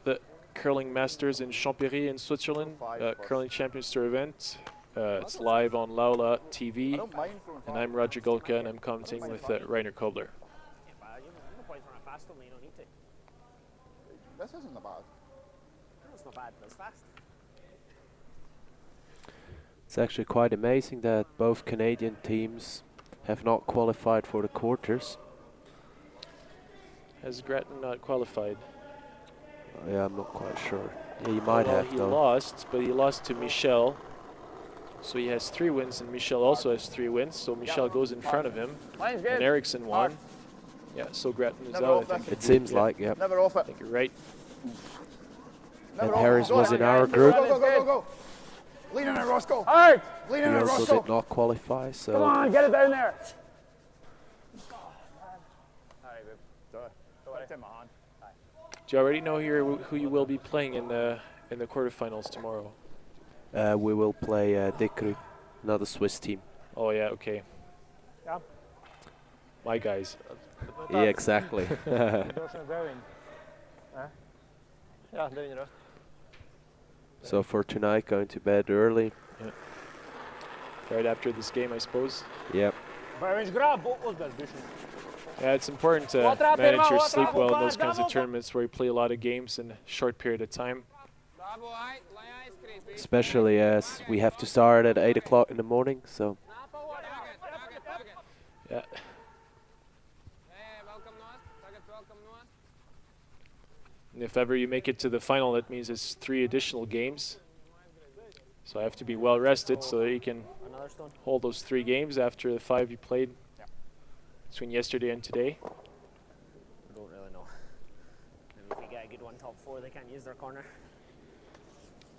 the Curling Masters in Champéry in Switzerland, Curling Champions Tour event. It's live on LAT TV, and I'm Roger Golka, and I'm commenting with Rainer Kobler. This isn't bad. It's not bad, but it's fast. It's actually quite amazing that both Canadian teams have not qualified for the quarters. Has Grattan not qualified? Yeah, I'm not quite sure. Yeah, you might have, he though. lost, but he lost to Michel. So he has 3 wins, and Michel also has 3 wins. So Michel goes in front of him, and Eriksson won. Yeah, so Grattan is out, I think. It seems like, yeah. Never off it. I think you're right. And Harris was in our group. Go. Lean in it, Roscoe. Hard. Lean in He it, also Roscoe. did not qualify, so... Come on, get it down there. Do you already know here who you will be playing in the quarterfinals tomorrow? we will play Dekru, another Swiss team. Oh yeah, okay. Yeah. My guys. Yeah, exactly. So for tonight, going to bed early. Yeah. Right after this game, I suppose. Yep. Yeah, it's important to manage your sleep well in those kinds of tournaments where you play a lot of games in a short period of time. Especially as we have to start at 8 o'clock in the morning, so... Yeah. And if ever you make it to the final, that means it's 3 additional games. So I have to be well rested so that you can hold those 3 games after the 5 you played between yesterday and today. I don't really know. Maybe if we get a good one top 4, they can't use their corner.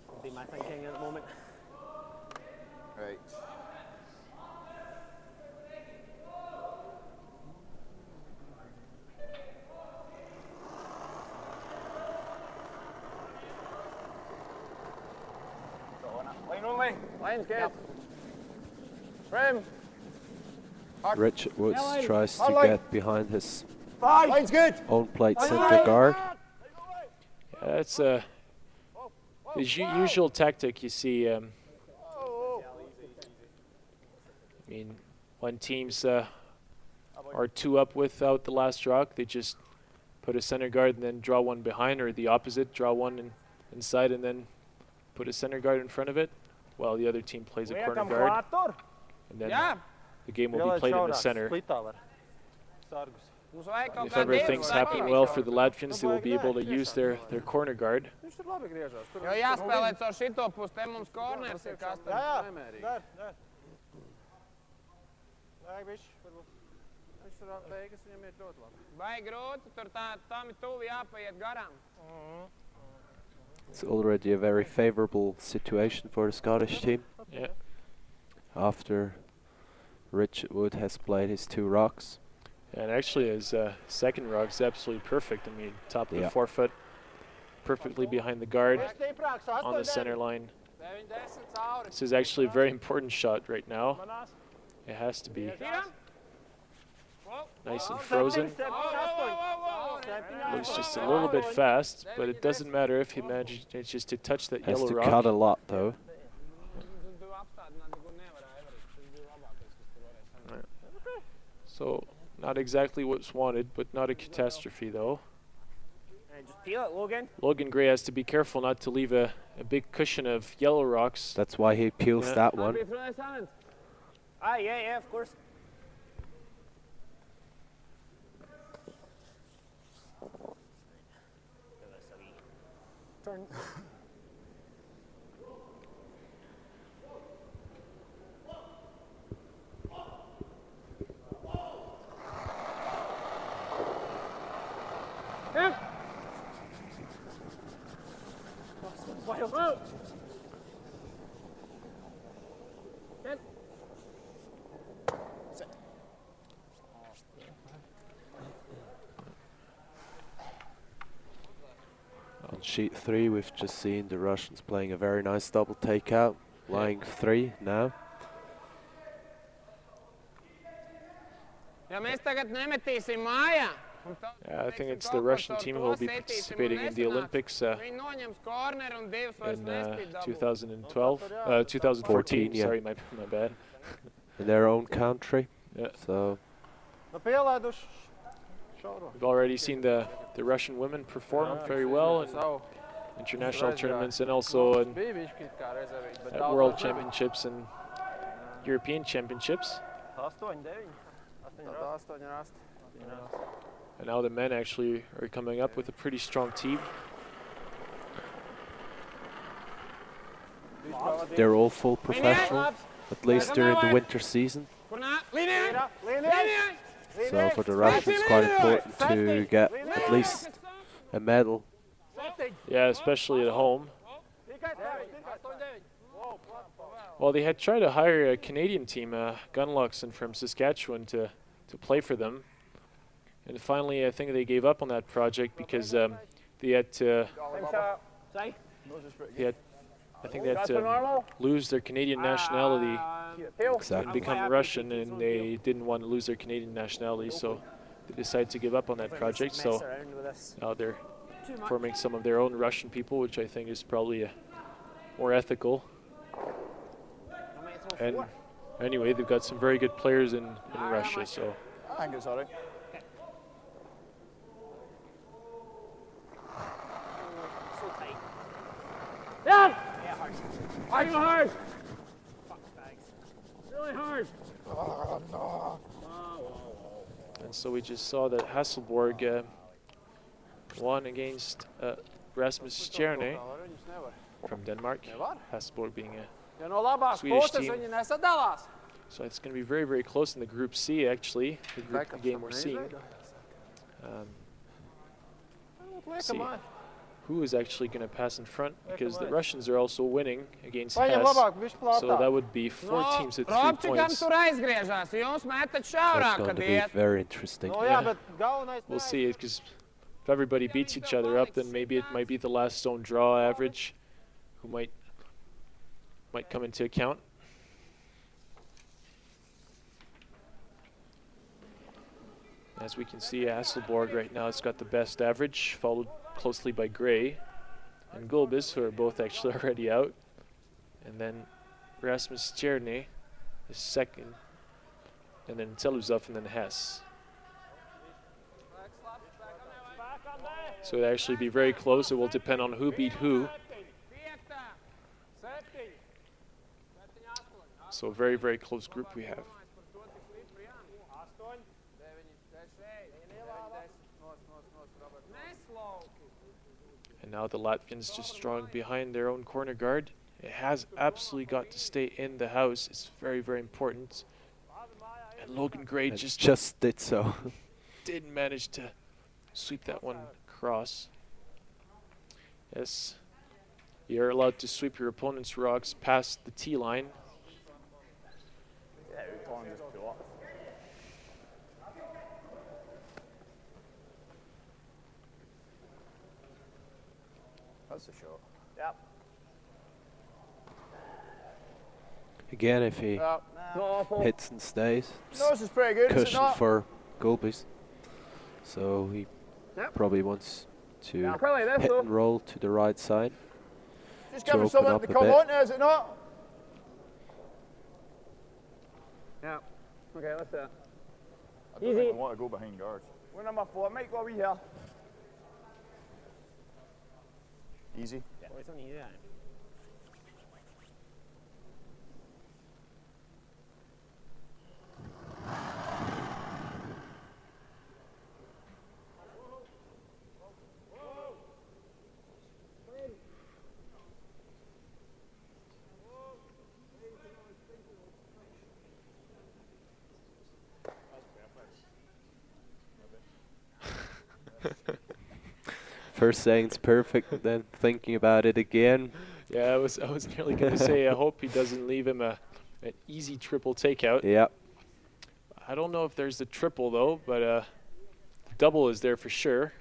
Would be my thinking at the moment. Right. Line only. Line's good. Frame. Richard Woods tries to get behind his Line's good. own plate center guard. Yeah, that's the usual tactic you see. I mean, when teams are 2 up without the last rock, they just put a center guard and then draw one behind, or the opposite, draw one inside and then put a center guard in front of it, while the other team plays a corner guard. And then the game will be played in the center. If everything's happening well for the Latvians, they will be able to use their corner guard. Jo jāspēlē caur šito pusi, te mums korners ir kas tad. Vai grūti, tur tam ir tuvi jāpaiet garām. It's already a very favorable situation for the Scottish team. Yeah. After Richard Wood has played his 2 rocks. And actually his second rock is absolutely perfect. I mean, top of the forefoot, perfectly behind the guard, on the center line. This is actually a very important shot right now. It has to be. Nice and frozen. Looks just a little bit fast, but it doesn't matter if he manages to touch that Has yellow to rock. cut a lot, though. So, not exactly what's wanted, but not a catastrophe, though. Just peel it, Logan. Logan Gray has to be careful not to leave a big cushion of yellow rocks. That's why he peels that one. Yeah, of course. Turn. On sheet 3, we've just seen the Russians playing a very nice double takeout, lying 3 now. Ja mēs tagad nemetīsim mājā. I think it's the Russian team who will be participating in the Olympics in 2012, 2014. Yeah. Sorry, my bad. In their own country. Yeah. So we've already seen the Russian women perform very well in international tournaments and also in at World Championships and European Championships. And now the men actually are coming up with a pretty strong team. they're all full professional, at least during the winter season. So for the Russians, it's quite important to get at least a medal. Yeah, especially at home. Well, they had tried to hire a Canadian team, Gunluxon from Saskatchewan, to play for them. And finally, I think they gave up on that project because they had to lose their Canadian nationality and become Russian, and they didn't want to lose their Canadian nationality, so they decided to give up on that project. So now they're forming some of their own Russian people, which I think is probably more ethical. And anyway, they've got some very good players in Russia, so. I think it's all right. Yeah! Hard. Hard. Really hard. Oh, no. And so we just saw that Hasselborg won against Rasmus Stjerne from Denmark. Hasselborg being a Swedish team. So it's going to be very, very close in the Group C, actually, the game we're seeing. See who is actually going to pass in front, because the Russians are also winning against Hess. So that would be 4 teams at 3 points. That's going to be very interesting. Yeah. We'll see, because if everybody beats each other up, then maybe it might be the last zone draw average who might come into account. As we can see, Hasselborg right now has got the best average, followed closely by Gray and Gulbis, who are both actually already out. And then Rasmus Stjerne is second, and then Teluzov, and then Hess. So it'll actually be very close. It will depend on who beat who. So a very, very close group we have. And now the Latvians just strong behind their own corner guard. It has absolutely got to stay in the house. It's very, very important. And Logan Gray just did so. Didn't manage to sweep that one across. Yes, you're allowed to sweep your opponent's rocks past the tee line. That's a shot. Yep. Again, if he hits and stays, No, this is pretty good. cushion for Gulbis. So he probably wants to hit and roll to the right side. Just give him something to come on to, is it not? Yeah. Okay, let's do it. I don't think I want to go behind guards. We're number 4. Mike, go over here. Easy. Yeah. It's only easy. First saying it's perfect, then thinking about it again. Yeah, I was nearly going to say, I hope he doesn't leave him an easy triple takeout. Yeah. I don't know if there's a triple, though, but the double is there for sure.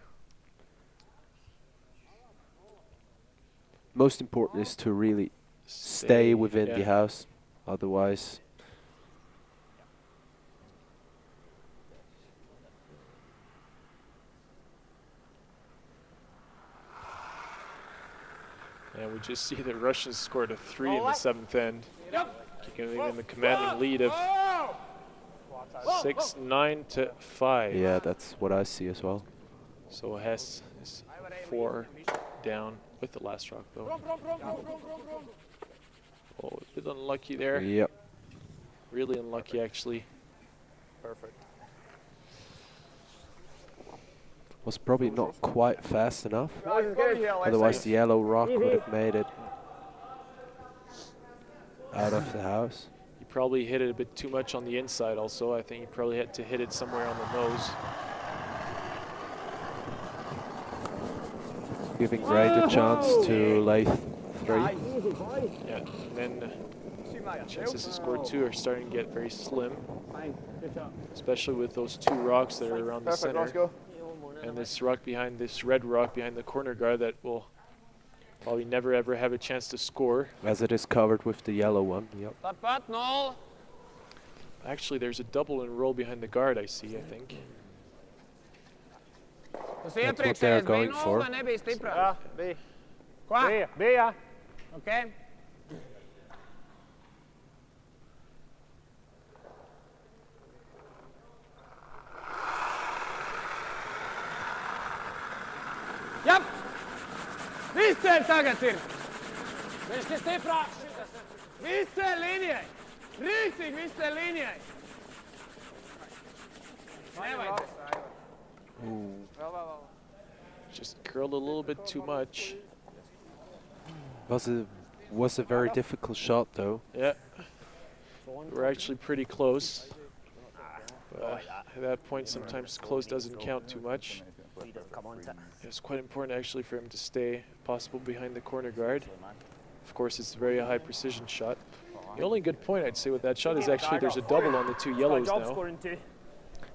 Most important is to really stay within the house. Otherwise... And we just see the Russians scored a 3 in the 7th end. Kicking them in the commanding lead of 6-9 to 5. Yeah, that's what I see as well. So Hess is 4 down with the last rock, though. Oh, a bit unlucky there. Yep. Really unlucky, actually. Perfect. Was probably not quite fast enough. Otherwise the yellow rock would have made it out of the house. He probably hit it a bit too much on the inside also. I think he probably had to hit it somewhere on the nose. Giving Ray the chance to lay 3. Yeah, and then chances to score 2 are starting to get very slim. Especially with those 2 rocks that are around the center. And this rock behind, this red rock behind the corner guard that will probably never ever have a chance to score. As it is covered with the yellow one. Yep. Actually, there's a double and roll behind the guard, I see, I think. That's what they're going for. Ja, B. B, ja. Okay. Jep! Viscer tagad ir! Viņš ir stiprāk! Viscer līnijai! Rīktīgi viscer līnijai! Just curled a little bit too much. Was a very difficult shot, though. Yeah. We're actually pretty close. But at that point, sometimes close doesn't count too much. It's quite important, actually, for him to stay, if possible, behind the corner guard. Of course, it's a very high precision shot. The only good point, I'd say, with that shot is actually there's a double on the 2 yellows now.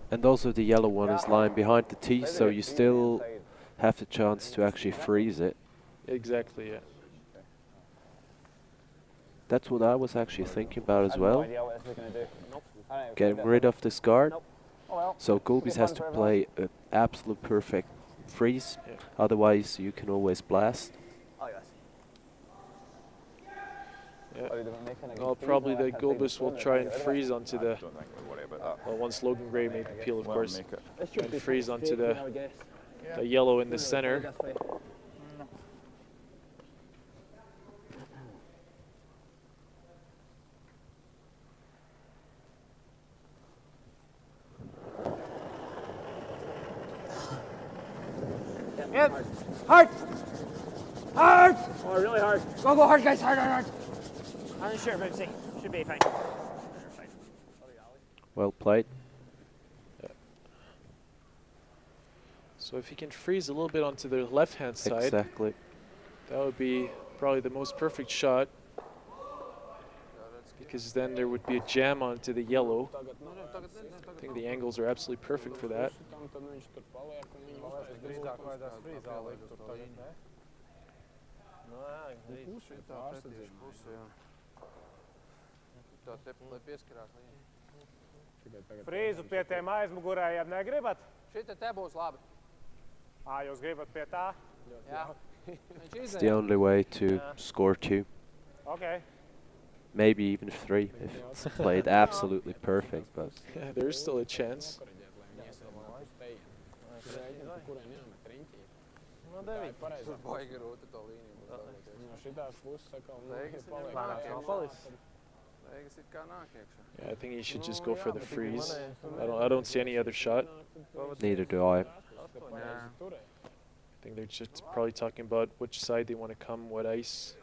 And also the yellow one is lying behind the tee, so you still have the chance to actually freeze it. Exactly, yeah. That's what I was actually thinking about as well. Getting rid of this guard. So Gulbis has to play an absolute perfect freeze. Yeah. Otherwise, you can always blast. Yeah. Well, probably the Gulbis will try and freeze onto the... Well, once Logan Gray made the peel, of course. Try and freeze onto the yellow in the center. Yep. Hard! Hard! Oh, really hard. Go hard, guys. Hard, hard, hard. I'm not sure, Bouncy. Should be fine. Well played. Yeah. So if he can freeze a little bit onto the left-hand side, Exactly. that would be probably the most perfect shot. Because then there would be a jam onto the yellow. I think the angles are absolutely perfect for that. Frīzu pie tiem aizmugurējiem negribat? Šita te būs labi. Jūs gribat pie tā? Jā. It's the only way to score 2. Okay. Maybe even 3 if it's played absolutely perfect. But Yeah, there's still a chance. No, 9. Tur baigi grūti to līniju. No šitās puses sakal, Beigas ir kā nāk iekšā. Yeah, I think he should just go for the freeze. I don't see any other shot. neither do I. I think they're just probably talking about which side they want to come, what ice.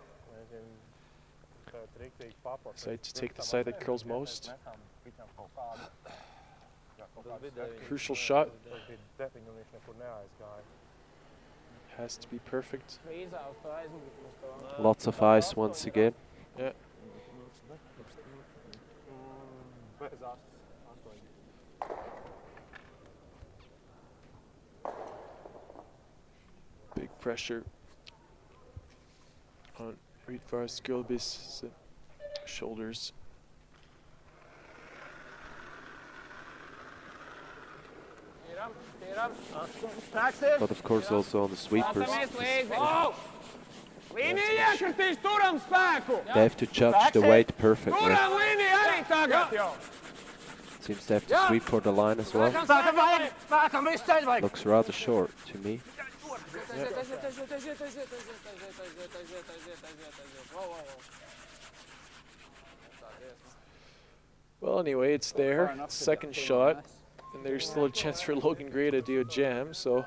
Decide to take the side that curls most. Crucial shot. has to be perfect. Lots of ice once again. Yeah. Big pressure on Rietvaar's Gulbis' shoulders. But of course also on the sweepers. They have to judge the weight perfectly. Seems they have to sweep for the line as well. Looks rather short to me. Well, anyway, it's there. Second shot. And there's still a chance for Logan Gray to do a jam, so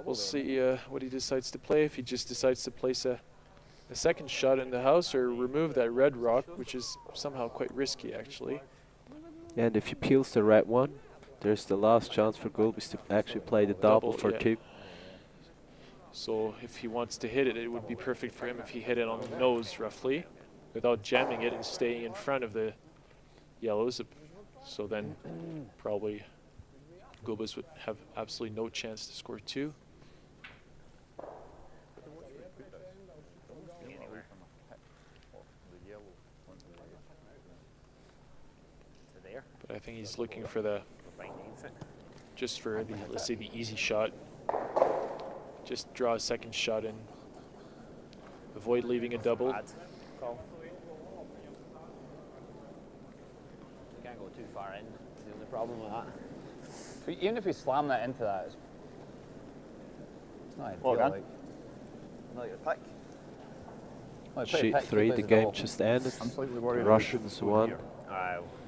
we'll see what he decides to play. If he just decides to place a second shot in the house or remove that red rock, which is somehow quite risky, actually. And if he peels the red one, there's the last chance for Gulbis to actually play the double for 2. So if he wants to hit it, it would be perfect for him if he hit it on the nose, roughly, without jamming it and staying in front of the yellows. So then probably Gulbis would have absolutely no chance to score 2. But I think he's looking for the, just for the, let's say the easy shot. Just draw a second shot in. Avoid leaving a double. Can't go too far in. The only problem with that. Even if we slam that into that, it's not ideal. Like, Not your pick. well, Sheet 3, the game just ended. The Russians won.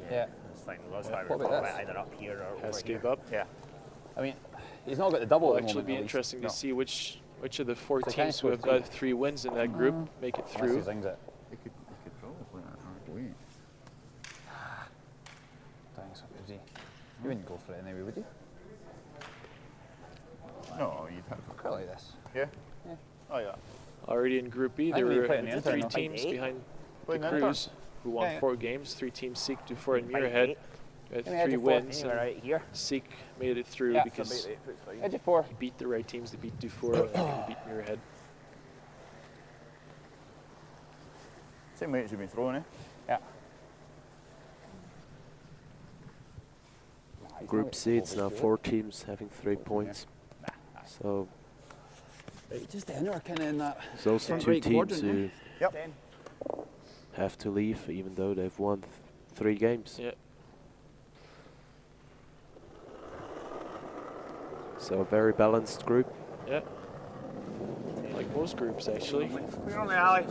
Yeah. It's fine. Last time we were either up here or over Has gave here. up. Yeah. I mean, he's not got the double. It'll at the actually moment, be interesting to see which of the 4 So teams who have got 3 wins in that group make it through. He could probably play that hard way. Thanks, you wouldn't go for it anyway, would you? No, you'd have to. Quite like this. Yeah? Oh, yeah. Already in Group B, I there think we were play in the 3 Inter, teams behind the Play in the Inter. Crews who won Yeah. 4 games. 3 teams, Seek, Dufour, and Fight Muirhead. 8. Had Maybe 3 wins. Anywhere right here. Seek made it through Yeah, because Edge of 4. he beat the right teams. They beat Dufour and he beat Muirhead. Same weights you've been throwing, eh? Yeah. Group C, it's now 4 teams having 3 points. So Just the inner kind of in that. there's also front 2 right teams quadrant, who Yep. have to leave, even though they've won 3 games. Yeah. So a very balanced group. Yeah. Like most groups, actually. We're on the alley.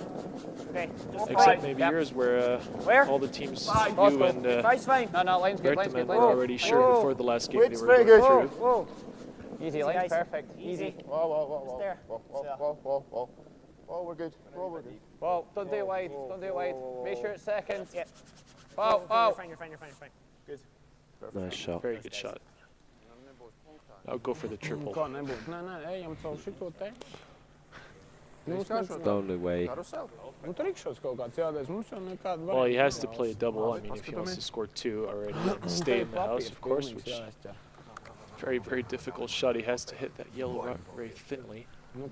Okay. Except maybe yours, where all the teams you and Five's fine. No, line's good, line's good, Berteman were line's good. already sure before the last game they Weight's were very going good. through. Whoa. Easy, line's perfect. Easy. Whoa. there. Whoa, we're good. Whoa, we're good. Well, don't do it wide, don't do it wide. Make sure it's second. Yep. Oh, You're fine, you're fine. Nice shot. Very good shot. I'll go for the triple. No, ej, jam caur šito te. The only way. Nu, trikšos kaut kāds jādēs, mums jau nekāda Well, he has to play a double. I mean, if he wants to score 2 already and stay in the house, of course, which very, very difficult shot. He has to hit that yellow rock very thinly. Uz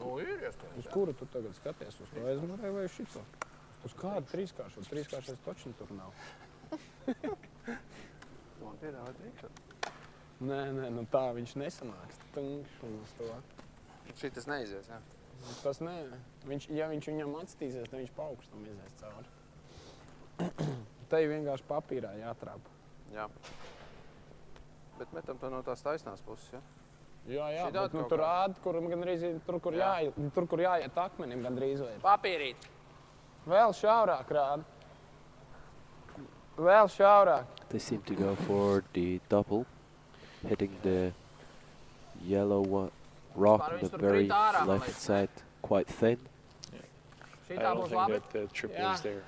kuru tu tagad skaties? Uz to aizmurēju vai šito? Uz kādu trīskāršo? Trīskāršais točni tur nav. Nē, nu tā viņš nesanāks. Tunkš un uz to. Šitas neizies, jā. Tas nē. Ja viņš viņam atstīsies, tad viņš paaugstam izies cauri. Te vienkārši papīrā jātrāpa. Jā. Bet metam to no tās taisnās puses, jā? Jā, bet nu tur rāda, kur gandrīz, tur, kur jāiet akmenim gandrīz vai. Papīrīt. Vēl šaurāk rāda. Vēl šaurāk. They seem to go for the double, hitting the yellow rock on the very left side quite thin. I don't think that the triple is there.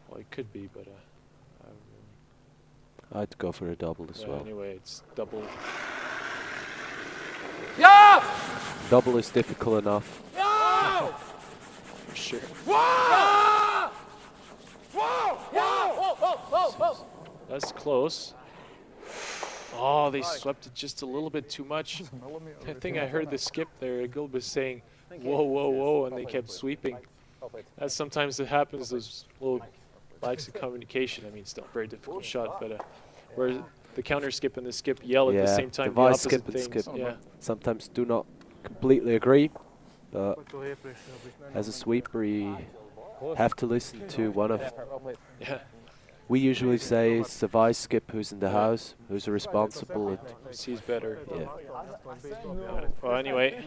Well, it could be, but I I'd go for a double as well. Anyway, it's double. Yeah! Double is difficult enough. No! For sure. Whoa! Whoa! Whoa! Whoa! Whoa! Whoa! That's close. Oh, they swept it just a little bit too much. I think I heard the skip there. Gulbis saying, whoa, whoa, whoa, and they kept sweeping. That sometimes it happens, those little lacks of communication. I mean, still a very difficult shot, but where the counter skip and the skip yell at the same time, the vice opposite skip and things. skip Yeah. sometimes do not completely agree, but as a sweeper you have to listen to one of. We usually say it's the vice skip who's in the house, who's responsible. Sees better. Yeah. Well, anyway.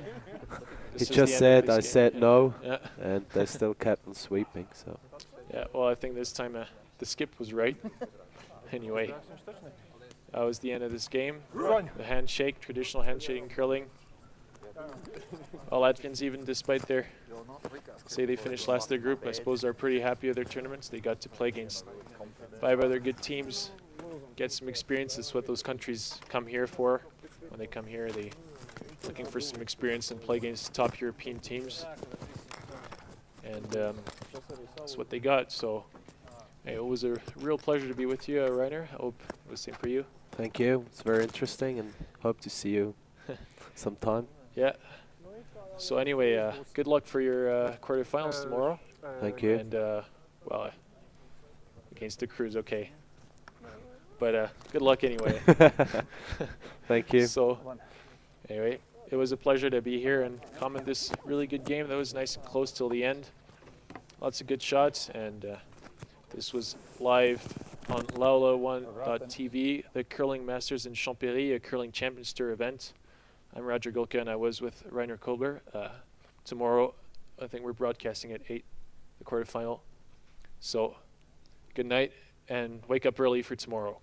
He just said, I said no, yeah. and they still kept on sweeping. So. Yeah, well, I think this time the skip was right. Anyway, that was the end of this game. The handshake, traditional handshake in curling. All Latvians, even despite their, say they finished last in their group, I suppose are pretty happy with their tournaments. They got to play against 5 other good teams, get some experience. That's what those countries come here for. When they come here, they looking for some experience and play against top European teams. And that's what they got. So hey, it was a real pleasure to be with you, Rainer. I hope it was the same for you. Thank you. It's very interesting, and hope to see you sometime. Yeah. So anyway, good luck for your quarterfinals tomorrow. Thank you. And well, against the Crews, okay. But good luck anyway. Thank you. So anyway, it was a pleasure to be here and comment this really good game. That was nice and close till the end. Lots of good shots, and this was live on laula1.tv, the Curling Masters in Champéry, a curling Champions Tour event. I'm Roger Gulka, and I was with Rainer Kolber. Tomorrow, I think we're broadcasting at 8, the quarterfinal. So, good night, and wake up early for tomorrow.